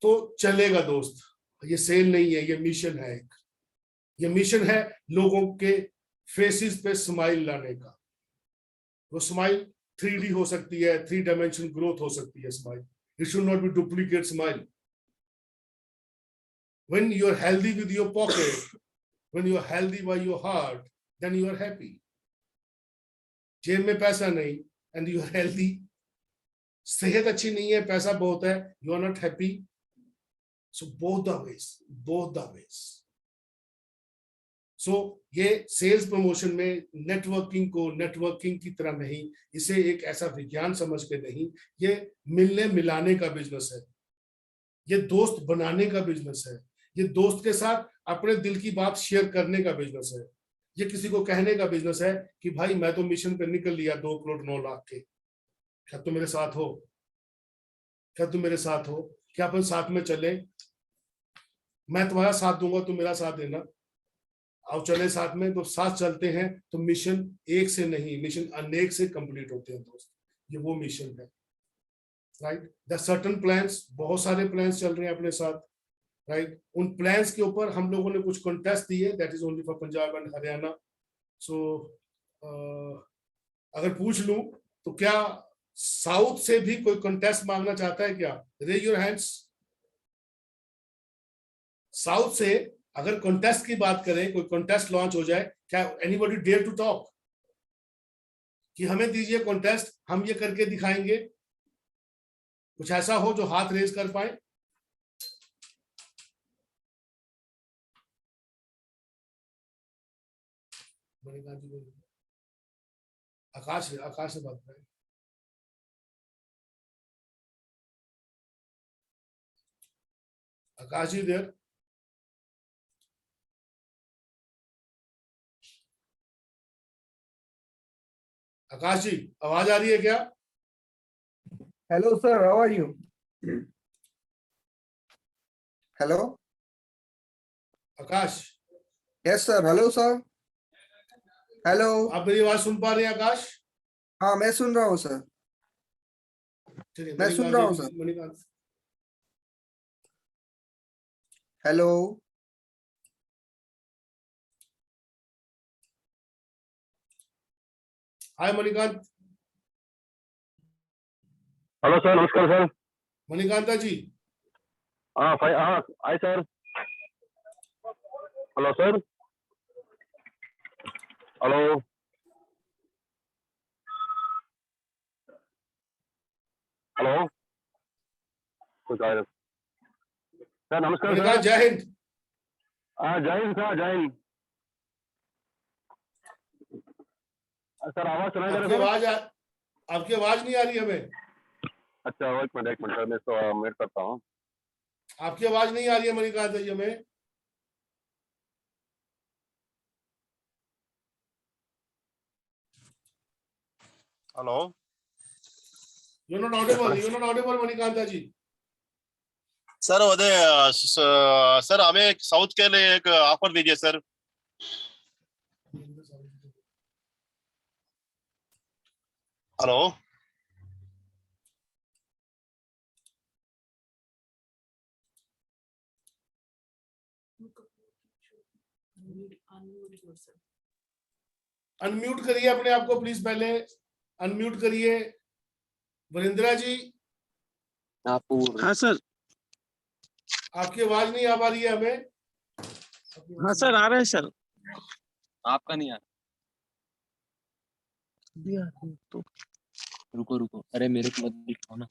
तो चलेगा दोस्त, ये सेल नहीं है, ये मिशन है। एक ये मिशन है लोगों के फेसेस पे स्माइल लाने का। वो स्माइल 3D हो सकती है, 3 डायमेंशन ग्रोथ हो सकती है smile. It should not be duplicate smile. When you are healthy with your pocket, when you are healthy by your heart, then you are happy. जेब में पैसा नहीं एंड यू आर हेल्दी, सेहत अच्छी नहीं है, पैसा बहुत है, you are not happy. So both the ways. So ये सेल्स प्रमोशन में नेटवर्किंग को नेटवर्किंग की तरह नहीं, इसे एक ऐसा विज्ञान समझ के नहीं, ये मिलने मिलाने का बिजनेस है, ये दोस्त बनाने का बिजनेस है, ये दोस्त के साथ अपने दिल की बात शेयर करने का बिजनेस है, ये किसी को कहने का बिजनेस है कि भाई मैं तो मिशन पे निकल लिया 2 करोड़ 9 लाख के, क्या तुम मेरे साथ हो? क्या तुम मेरे साथ हो? क्या अपन साथ में चले? मैं तुम्हारा साथ दूंगा, तुम मेरा साथ देना। आओ चले साथ में, तो साथ चलते हैं तो मिशन एक से नहीं, मिशन अनेक से कंप्लीट होते हैं दोस्त। ये वो मिशन है, राइट? द सर्टन प्लान्स, बहुत सारे प्लान्स चल रहे हैं अपने साथ, राइट? उन प्लान्स के ऊपर हम लोगों ने कुछ कॉन्टेस्ट दिए, that is only for Punjab and Haryana. So अगर पूछ लूं तो क्या साउथ से भी कोई कॉन्टेस्ट मांगना चाहता है क्या? Raise your hands. साउथ से अगर कॉन्टेस्ट की बात करें, कोई कॉन्टेस्ट लॉन्च हो जाए, क्या एनीबॉडी डेयर टू टॉक कि हमें दीजिए कॉन्टेस्ट, हम ये करके दिखाएंगे? कुछ ऐसा हो जो हाथ रेज कर पाए? आकाश से बात करें। आकाश जी देर। आकाश जी आवाज आ रही है क्या? Hello, sir. How are you? Hello. Akash. Yes, sir. Hello, sir. Hello. आप मेरी आवाज सुन पा रहे हैं आकाश? हाँ, मैं सुन रहा हूँ सर। चलिए मैं सुन रहा हूँ सर। मणिकांत। हेलो। हाय मणिकांत। हेलो सर, नमस्कार सर। मणिकांता जी। हाँ hi sir. Hello sir. Hello hello कुछ आया सर। नमस्कार मणिकांत, सर। जय हिंद। जय हिंद सर, जय हिंद सर। आवाज सुनाई दे रहा है? आपकी आवाज नहीं आ रही हमें। अच्छा एक मिनट सर, मैं इसको म्यूट करता हूँ। आपकी आवाज नहीं आ रही है मणिकांत जी हमें। Hello. You not audible Manikanta ji. Sir sir हमें साउथ के लिए एक ऑफर दीजिए सर। हेलो। अनम्यूट करिए अपने आप को प्लीज, पहले अनम्यूट करिए। वरिंद्रा जी, हाँ सर। आपकी आवाज नहीं आ पा रही है हमें। हाँ सर, आ रहे हैं सर। आपका नहीं आ रहा। तो रुको रुको, अरे मेरे को मत दिखाओ ना।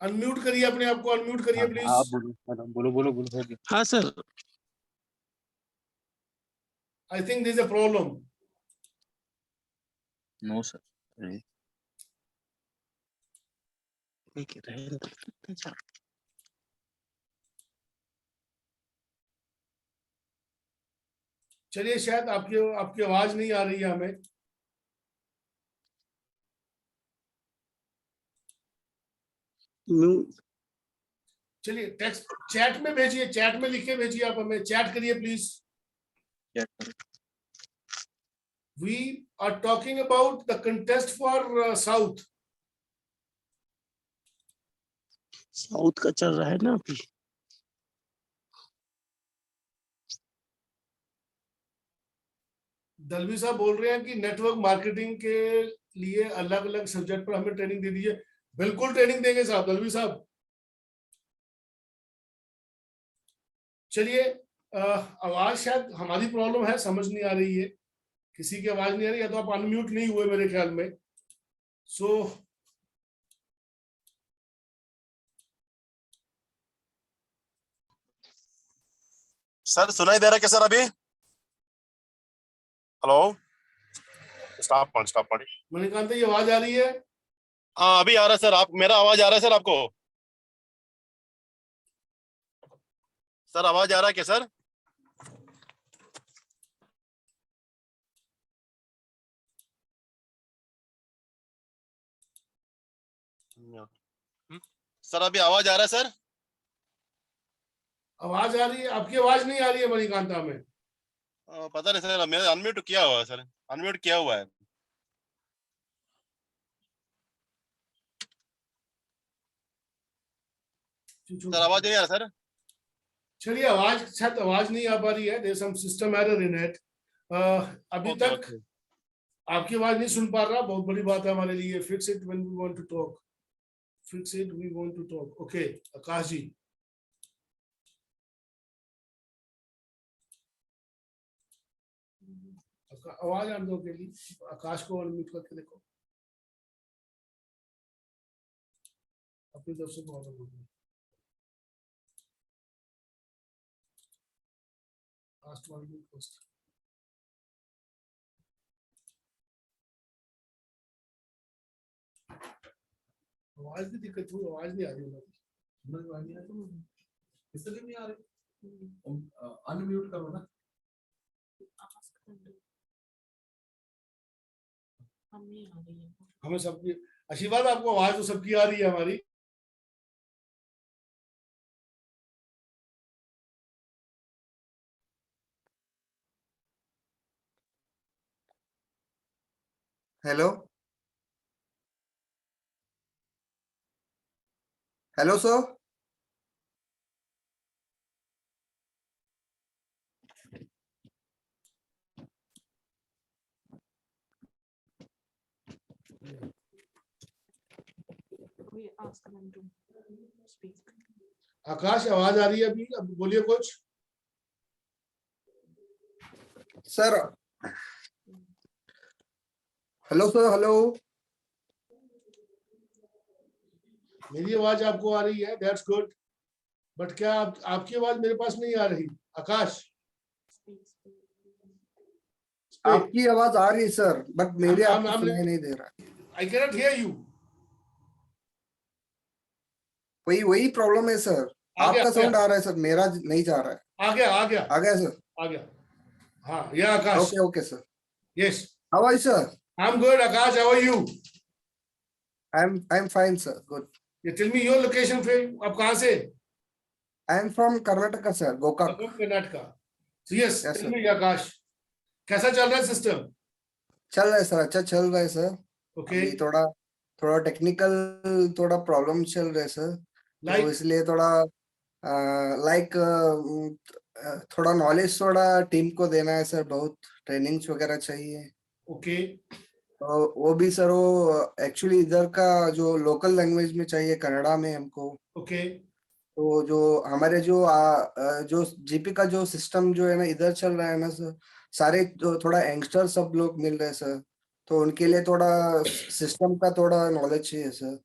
अनम्यूट करिए अपने आप को, अनम्यूट करिए आप प्लीज। बोलो मैडम, बोलो बोलो बोलो, हो गया। हाँ sir, I think this a problem. No sir. अरे ठीक है। चलिए, शायद आपकी आपकी आवाज नहीं आ रही है हमें। चलिए, टेक्स्ट चैट में भेजिए, चैट में लिख के भेजिए आप हमें, चैट करिए प्लीज। क्या करें? We are talking about the contest for South. South का चल रहा है ना अभी। दलवी साहब बोल रहे हैं कि नेटवर्क मार्केटिंग के लिए अलग अलग सब्जेक्ट पर हमें ट्रेनिंग दे दीजिए। बिल्कुल ट्रेनिंग देंगे साहब, दलवी साहब। चलिए, आवाज शायद हमारी प्रॉब्लम है, समझ नहीं आ रही है, किसी की आवाज नहीं आ रही, या तो आप अनम्यूट नहीं हुए मेरे ख्याल में। सो सर सुनाई दे रहा है क्या सर अभी? Hello, stop point. मणिकांत ये आवाज आ रही है? हाँ अभी आ रहा है सर। आप, मेरा आवाज आ रहा है सर आपको? सर आवाज आ रहा है क्या सर? सर अभी आवाज आ रहा है सर? आवाज आ रही है, आपकी आवाज नहीं आ रही है मणिकांता में। पता नहीं सर, मैंने अनम्यूट किया हुआ है सर, अनम्यूट किया हुआ है। सर आवाज नहीं आ रहा सर? चलिए, आवाज शायद आवाज नहीं आ पा रही है, there some system error in it. अभी ओके, तक आपकी आवाज नहीं सुन पा रहा, बहुत बड़ी बात है हमारे लिए। Fix it when we want to talk, fix it we want to talk. Okay Akash ji, आवाज आने दो के लिए, आकाश को अनम्यूट करके देखो, अपनी तरफ से प्रॉब्लम होगी। लास्ट वन भी पोस्ट, आवाज की दिक्कत हुई, आवाज नहीं आ रही है, समझ में नहीं आ रही, इसलिए नहीं आ रही। अनम्यूट करो ना। हमें सबकी आशीर्वाद, आपको आवाज तो सबकी आ रही है हमारी। Hello hello sir. आकाश आवाज आ रही है अभी, अब बोलिए कुछ। Sir hello sir, hello. मेरी आवाज आपको आ रही है, दैट्स गुड। बट क्या आपकी आवाज मेरे पास नहीं आ रही? आकाश, आपकी आवाज आ रही है सर, बट मेरे आपको सुनाई नहीं दे रहा। I can not here you. वही प्रॉब्लम है सर। आपका साउंड आ रहा है सर, मेरा नहीं जा रहा है। आ गया आ गया सर। आ गया। हाँ, yeah Akash. Okay okay sir. Yes, how are you sir? I am good. Akash, how are you? I am fine sir, good. ये टेल मी योर लोकेशन, फिर आप कहाँ से? I am from Karnataka, sir. Gokak. Karnataka. So yes, Yes, tell sir. me आकाश, कैसा चल रहा है सिस्टम? चल रहा है सर, अच्छा चल रहा है सर. ओके, अभी थोड़ा टेक्निकल थोड़ा प्रॉब्लम चल रहा है सर. तो लाइक इसलिए थोड़ा लाइक थोड़ा नॉलेज थोड़ा टीम को देना है सर. बहुत ट्रेनिंग्स वगैरह चाहिए. ओके, तो वो भी सर, वो एक्चुअली इधर का जो लोकल लैंग्वेज में चाहिए, कन्नड़ा में हमको. ओके, तो जो हमारे जो जीपी का जो सिस्टम जो है ना इधर चल रहा है ना सर, सारे जो थोड़ा यंगस्टर सब लोग मिल रहे हैं सर. तो उनके लिए थोड़ा सिस्टम का थोड़ा नॉलेज चाहिए सर.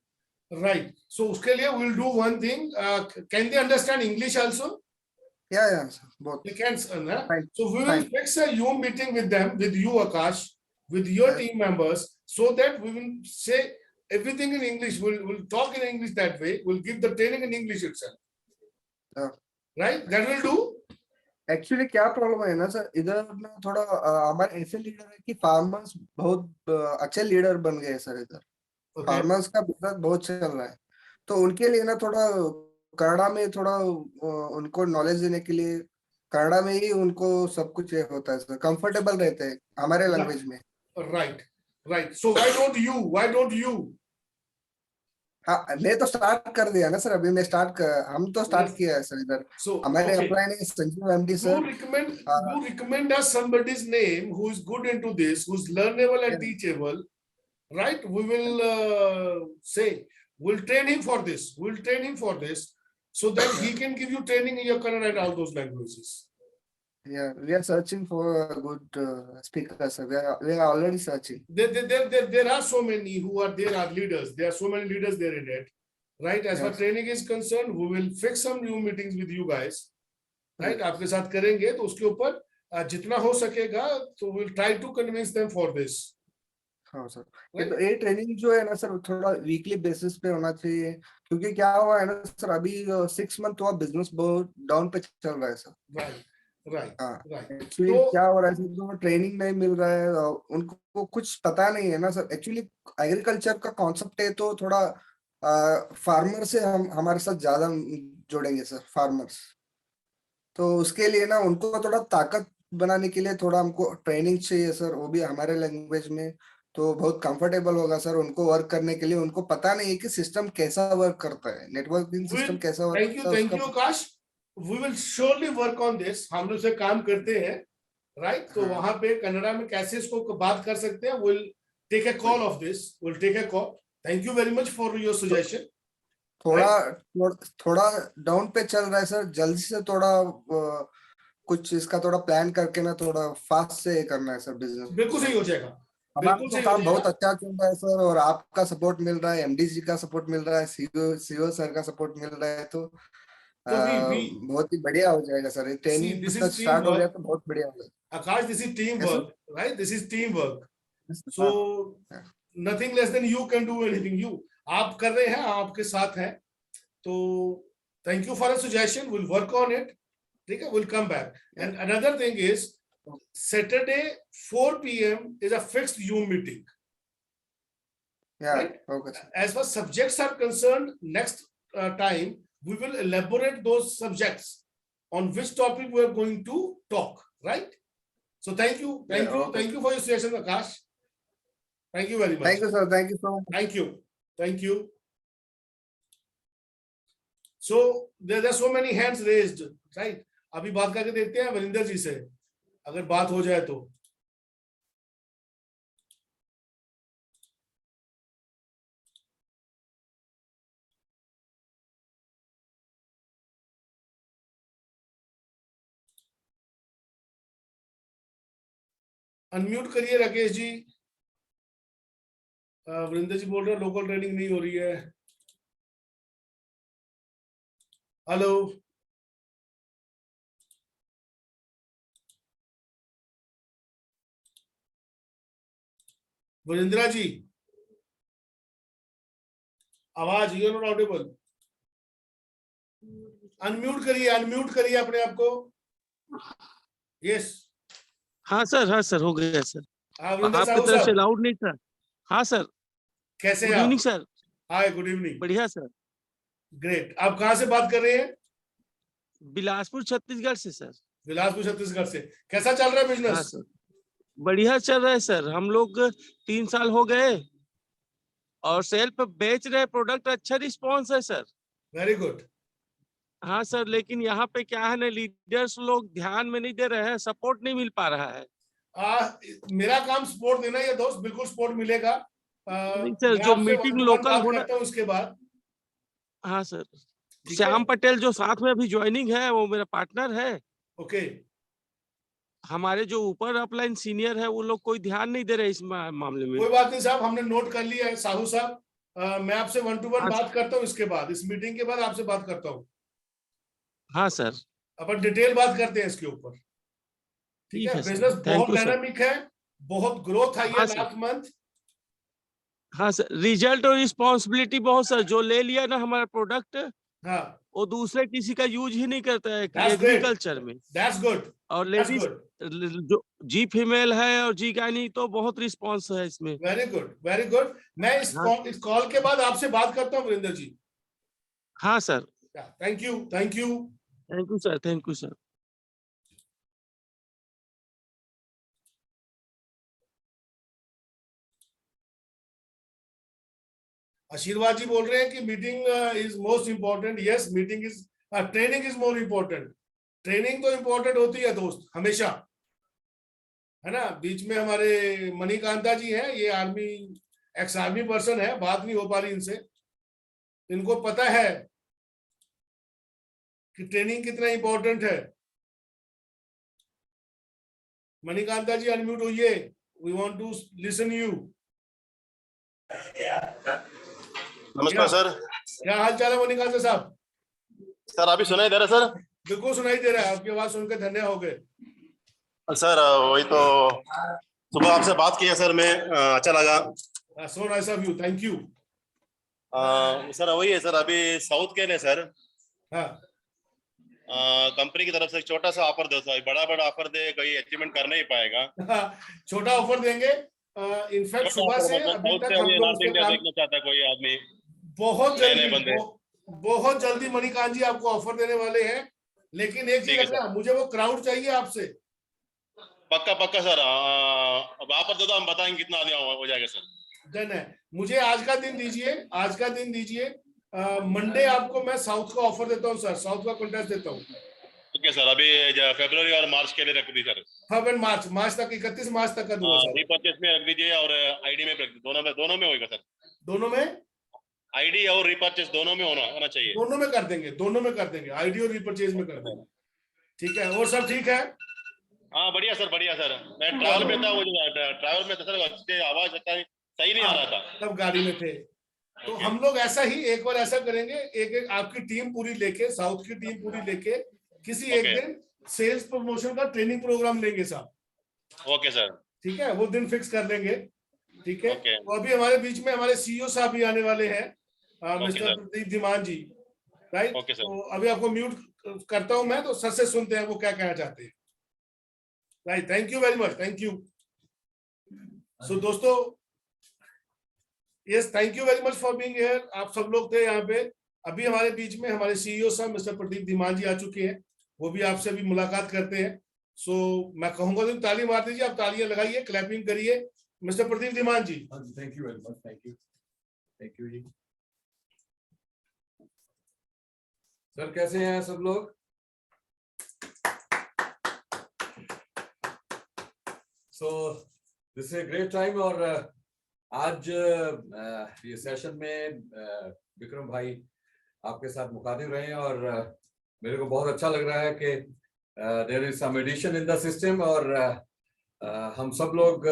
राइट. सो उसके लिए we'll do one thing. Can they understand English also? या सर, बहुत They can, huh? fine. So we will Fine. fix a Zoom meeting with them, with you, Akash, with your Yes. team members, so that we will say everything in English. We'll talk in English that way. We'll give the training in English itself. Yeah. Right? That will do. Actually क्या प्रॉब्लम है ना सर, इधर ना थोड़ा हमारे ऐसे लीडर है कि फार्मर्स बहुत अच्छे लीडर बन गए सर इधर. Okay. फार्मर्स का बिजनेस बहुत चल रहा है. तो उनके लिए ना थोड़ा कन्नड़ा में थोड़ा उनको नॉलेज देने के लिए कन्नड़ा में ही उनको सब कुछ ये होता है सर. कंफर्टेबल रहते हैं हमारे लैंग्वेज में. Right. Right. So why don't you? Why don't you? हाँ, मैं तो स्टार्ट कर दिया ना सर. अभी हम तो स्टार्ट Yes. किया है सर इधर. So हमारे okay. एम्प्लॉय ने Sanjeev MD Do sir. recommend us somebody's name who is good into this, who's learnable and Yeah. teachable, right? We will say we'll train him for this. We'll train him for this, so that he can give you training in your Kannada and all those languages. Yeah, we are searching for a good speaker sir. We are already searching. There are so many who are there are leaders. There are so many leaders there in it, right? As far Yes. training is concerned, we will fix some new meetings with you guys, right? आपके साथ करेंगे तो उसके ऊपर जितना हो सकेगा तो we'll try to convince them for this. हाँ सर. Right. ये ट्रेनिंग जो है ना सर थोड़ा वीकली बेसिस पे होना चाहिए. क्योंकि क्या हुआ है ना सर, अभी 6 मंथ हुआ बिजनेस बहुत डाउन पे चल रहा है सर. Right. Right. हाँ. Right. एक्चुअली तो क्या हो रहा है सर, जो ट्रेनिंग नहीं मिल रहा है उनको कुछ पता नहीं है ना सर. एक्चुअली एग्रीकल्चर का कॉन्सेप्ट है तो थोड़ा फार्मर से हम हमारे साथ ज्यादा जोड़ेंगे सर. फार्मर्स तो उसके लिए ना उनको थोड़ा ताकत बनाने के लिए थोड़ा हमको ट्रेनिंग चाहिए सर. वो भी हमारे लैंग्वेज में. तो बहुत कंफर्टेबल होगा सर उनको वर्क करने के लिए. उनको पता नहीं है कि सिस्टम कैसा वर्क करता है, नेटवर्किंग सिस्टम कैसा वर्क thank करता है. you Akash. We will surely work on this. हम लोग से काम करते हैं, right? तो हाँ. वहां पे कन्नड़ा में कैसे इसको बात कर सकते हैं. We'll take a call of this. We'll take a call. Thank you very much for your suggestion. थोड़ा डाउन पे चल रहा है सर. जल्दी से थोड़ा कुछ इसका थोड़ा प्लान करके ना थोड़ा फास्ट से करना है सर बिजनेस. बिल्कुल सही हो जाएगा. हमारा बिल्कुल तो सही काम हो बहुत जाएगा. अच्छा चल रहा है सर. और आपका सपोर्ट मिल रहा है, एमडी जी का सपोर्ट मिल रहा है, सीओ सर का सपोर्ट मिल रहा है. तो तो we बहुत ही बढ़िया हो जाएगा sir. Training this is business start हो teamwork. गया तो बहुत बढ़िया हो जाएगा. Akash, this is teamwork, right? This is teamwork. So Yeah. nothing less than you can do anything. You आप कर रहे हैं, आपके साथ हैं. तो thank you for a suggestion. We'll work on it. ठीक है, we'll come back. And another thing is Saturday 4 p.m. is a fixed Zoom meeting. Yeah, Right. okay sir. As far subjects are concerned, next time we will elaborate those subjects on which topic we are going to talk. Right. So thank you, Yeah, okay. thank you for your suggestion, Akash. Thank you very much. Thank you sir. Thank you so much. Thank you. So there are so many hands raised, right? अभी बात करके देखते हैं वरिंदर जी से, अगर बात हो जाए तो. अनम्यूट करिए राकेश जी. वरिंदर जी बोल रहे हैं लोकल ट्रेनिंग नहीं हो रही है. हेलो. वरिंद्रा जी, आवाज यू नॉट ऑडिबल. अनम्यूट करिए अपने आप को. यस. हाँ सर हो गया सर. वरिंदर आपकी साहू तरफ से सर, लाउड नहीं सर. हाँ सर. कैसे गुड हैं इवनिंग आप? सर. हाय, गुड इवनिंग. बढ़िया सर. ग्रेट. आप कहाँ से बात कर रहे हैं? बिलासपुर छत्तीसगढ़ से सर। बिलासपुर छत्तीसगढ़ से। कैसा चल रहा है हाँ बिजनेस? सर, बढ़िया चल रहा है सर। हम लोग 3 साल हो गए और सेल पे बेच रहे प्रोडक्ट, अच्छा रिस्पॉन्स है सर। Very good. हाँ सर, लेकिन यहाँ पे क्या है ना, लीडर्स लोग ध्यान में नहीं दे रहे हैं, सपोर्ट नहीं मिल पा रहा है। मेरा काम सपोर्ट देना है दोस्त, बिल्कुल सपोर्ट मिलेगा। नहीं सर, मैं जो आपसे मीटिंग 1-to-1 लोकल बात होना। करता हूं उसके बाद। हाँ सर, ठीक है? श्याम पटेल जो साथ में अभी ज्वाइनिंग है, वो मेरा पार्टनर है। ओके। हमारे जो ऊपर अपलाइन सीनियर है, वो लोग कोई ध्यान नहीं दे रहे इस मामले में। कोई बात नहीं साहब, हमने नोट कर लिया है साहू साहब। मैं आपसे 1-to-1 हाँ बात करता हूँ इसके बाद, इस मीटिंग के बाद आपसे बात करता हूँ। हाँ सर, अपन डिटेल बात करते हैं इसके ऊपर। ठीक है? है सर, बिजनेस थैंक बहुत यू सर। डायनामिक है, बहुत ग्रोथ आई है हाँ सर, लास्ट मंथ। हाँ सर, रिजल्ट और रिस्पॉन्सिबिलिटी बहुत सर। जो ले लिया ना हमारा प्रोडक्ट, हाँ, वो दूसरे किसी का यूज ही नहीं करता है That's great. एग्रीकल्चर में। दैट्स गुड, और दैट्स लेडीज गुड। जो जी फीमेल है और जी गायनी, तो बहुत रिस्पॉन्स है इसमें। Very good, very good. मैं हाँ। इस कॉल के बाद आपसे बात करता हूँ वीरेंद्र जी। हाँ sir, thank you, thank you. Thank you sir, thank you sir. आशीर्वाद जी बोल रहे हैं कि meeting is most important. Yes, meeting is, training is more important. Training तो इम्पोर्टेंट होती है दोस्त, हमेशा, है ना। बीच में हमारे मणिकांता जी हैं, ये आर्मी, एक्स आर्मी पर्सन है, बात नहीं हो पा रही इनसे। इनको पता है कि ट्रेनिंग कितना इम्पोर्टेंट है। मणिकांता जी अनम्यूट होइए, we want to listen you. नमस्कार सर। क्या हाल चाल है मणिकांता साहब? सर अभी सुनाई दे रहा है सर? बिल्कुल सुनाई दे रहा है, आपकी आवाज सुनकर धन्य हो गए। सर वही तो सुबह आपसे बात की है सर, मैं अच्छा लगा। So nice of you, thank you. Sir वही है सर, अभी साउथ के लिए सर हाँ, कंपनी की तरफ से एक छोटा सा ऑफर दो सर। बड़ा बड़ा ऑफर दे, कोई अचीवमेंट कर नहीं पाएगा। छोटा ऑफर देंगे। इनफैक्ट सुबह से अभी तक हम लोग नॉर्थ उस पे इंडिया काम, देखना चाहता है कोई आदमी। बहुत नए जल्दी बंदे। बहुत जल्दी मणिकांत जी आपको ऑफर देने वाले हैं। लेकिन एक चीज ठीक है रखना, मुझे वो क्राउड चाहिए आपसे। पक्का पक्का सर। अब ऑफर दो तो हम बताएंगे कितना आदमी हो जाएगा सर। डन है। मुझे आज का दिन दीजिए, आज का दिन दीजिए। मंडे आपको मैं साउथ का ऑफर देता हूँ सर, साउथ का कॉन्टेस्ट देता हूँ। ठीक है सर, अभी फरवरी और मार्च के लिए रख दी सर। फरवरी मार्च तक, 31 मार्च तक का दूंगा सर। रिपर्चेस में रख दीजिए और आईडी में रख दीजिए। दोनों में होगा सर। दोनों में, आईडी और रिपर्चेस दोनों में होना चाहिए। दोनों में कर देंगे, दोनों में कर देंगे, आईडी और रिपर्चेज में कर देंगे। ठीक है, और सब ठीक है? हाँ बढ़िया सर, बढ़िया सर। मैं ट्रैवल में था, वो जो ट्रैवल में था सर, आवाज सही नहीं आ रहा था। तब गाड़ी में थे। तो हम लोग ऐसा ही एक बार ऐसा करेंगे, एक आपकी टीम पूरी लेके, साउथ की टीम पूरी लेके किसी एक दिन सेल्स प्रमोशन का ट्रेनिंग प्रोग्राम लेंगे साहब। Okay sir. ठीक है, वो दिन फिक्स कर लेंगे। ठीक है। ओके। तो अभी हमारे बीच में हमारे सीईओ साहब भी आने वाले हैं, मिस्टर सर। प्रदीप धीमान जी, राइट। Okay sir. तो अभी आपको म्यूट करता हूं मैं, तो सर से सुनते हैं वो क्या कहना चाहते हैं। Right, thank you very much, thank you. So दोस्तों, yes, thank you very much for being here. आप सब लोग थे यहाँ पे। अभी हमारे बीच में हमारे सीईओ साहब मिस्टर प्रदीप धीमान जी आ चुके हैं, वो भी आपसे भी मुलाकात करते हैं। सो मैं कहूंगा तो ताली मार दीजिए, आप तालियां लगाइए, क्लैपिंग करिए। Mister Pradeep Dhiman ji. Thank you very much, thank you ji. Sir कैसे हैं सब लोग? So this is great time. और आज ये सेशन में विक्रम भाई आपके साथ मुखातिब रहे हैं, और मेरे को बहुत अच्छा लग रहा है कि there is some addition in the system. और हम सब लोग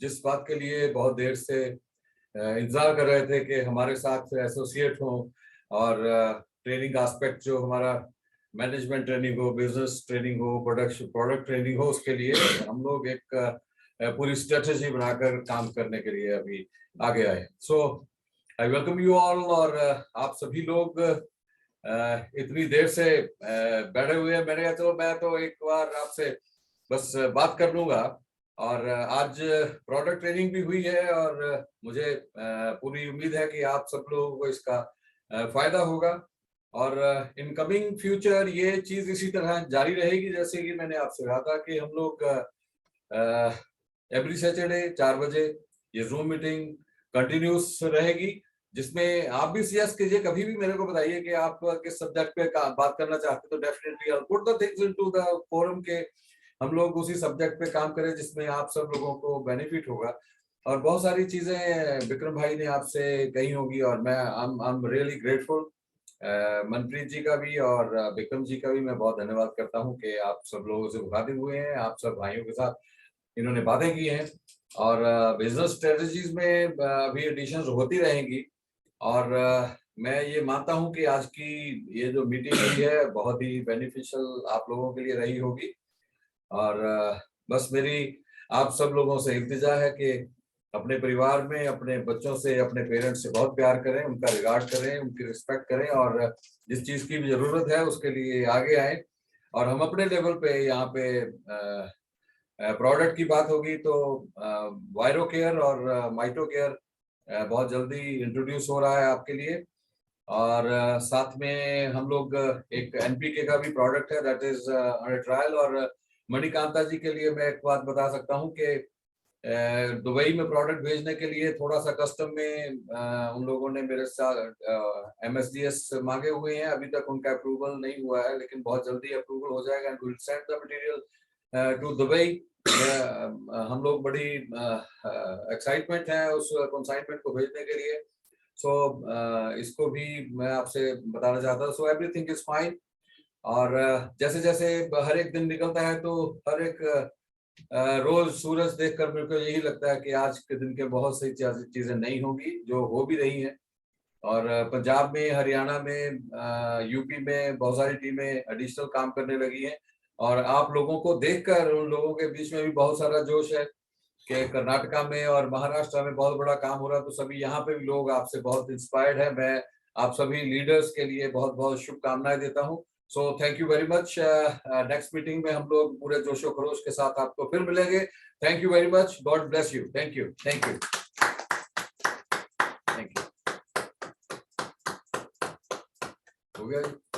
जिस बात के लिए बहुत देर से इंतजार कर रहे थे कि हमारे साथ एसोसिएट हो, और ट्रेनिंग एस्पेक्ट जो हमारा मैनेजमेंट ट्रेनिंग हो, बिजनेस ट्रेनिंग हो, प्रोडक्ट ट्रेनिंग हो, उसके लिए हम लोग एक पूरी स्ट्रेटेजी बनाकर काम करने के लिए अभी आगे आए। सो आई वेलकम यू ऑल। और आप सभी लोग इतनी देर से बैठे हुए हैं, मैंने कहा चलो मैं तो एक बार आपसे बस बात कर लूंगा। और आज प्रोडक्ट ट्रेनिंग भी हुई है, और मुझे पूरी उम्मीद है कि आप सब लोगों को इसका फायदा होगा। और इन कमिंग फ्यूचर ये चीज इसी तरह जारी रहेगी, जैसे कि मैंने आपसे कहा था कि हम लोग एवरी सैटरडे 4 बजे ये जूम मीटिंग कंटिन्यूस रहेगी, जिसमें आप भी सजेस्ट कीजिए, कभी भी मेरे को बताइए कि आप किस सब्जेक्ट पे बात करना चाहते हैं, तो definitely I put the things into the forum के हम लोग उसी सब्जेक्ट पे काम करें जिसमें आप सब लोगों को बेनिफिट होगा। और बहुत सारी चीजें विक्रम भाई ने आपसे कही होगी और मैं I am really grateful. Manpreet ji का भी और विक्रम जी का भी मैं बहुत धन्यवाद करता हूं कि आप सब लोगों से मुखातिब हुए हैं, आप सब भाइयों के साथ इन्होंने बातें की हैं और बिजनेस स्ट्रेटजीज में अभी एडिशंस होती रहेंगी। और मैं ये मानता हूं कि आज की ये जो मीटिंग हुई है बहुत ही बेनिफिशियल आप लोगों के लिए रही होगी। और बस मेरी आप सब लोगों से इल्तिजा है कि अपने परिवार में अपने बच्चों से, अपने पेरेंट्स से बहुत प्यार करें, उनका रिगार्ड करें, उनकी रिस्पेक्ट करें और जिस चीज की भी जरूरत है उसके लिए आगे आए। और हम अपने लेवल पे यहाँ पे प्रोडक्ट की बात होगी तो वायरो केयर और माइटो केयर बहुत जल्दी इंट्रोड्यूस हो रहा है आपके लिए। और साथ में हम लोग एक एनपीके का भी प्रोडक्ट है दैट इज अंडर ट्रायल। और मणिकांता जी के लिए मैं एक बात बता सकता हूँ कि दुबई में प्रोडक्ट भेजने के लिए थोड़ा सा कस्टम में उन लोगों ने मेरे साथ एमएसडीएस मांगे हुए हैं, अभी तक उनका अप्रूवल नहीं हुआ है, लेकिन बहुत जल्दी अप्रूवल हो जाएगा and will send the material to Dubai. हम लोग बड़ी एक्साइटमेंट है उस कंसाइनमेंट को भेजने के लिए। सो इसको भी मैं आपसे बताना चाहता हूँ। So everything is fine. और जैसे जैसे हर एक दिन निकलता है तो हर एक रोज सूरज देखकर मेरे को यही लगता है कि आज के दिन के बहुत सी चीजें नहीं होंगी जो हो भी रही हैं। और पंजाब में, हरियाणा में, यूपी में बहुत सारी टीमें एडिशनल काम करने लगी हैं और आप लोगों को देखकर उन लोगों के बीच में भी बहुत सारा जोश है कि कर्नाटका में और महाराष्ट्र में बहुत बड़ा काम हो रहा है। तो सभी यहाँ पे भी लोग आपसे बहुत इंस्पायर्ड है। मैं आप सभी लीडर्स के लिए बहुत बहुत शुभकामनाएं देता हूँ। So thank you very much. Next meeting में हम लोग पूरे जोशो खरोश के साथ आपको फिर मिलेंगे। Thank you very much. God bless you. Thank you. Thank you. Thank you. हो गया जी।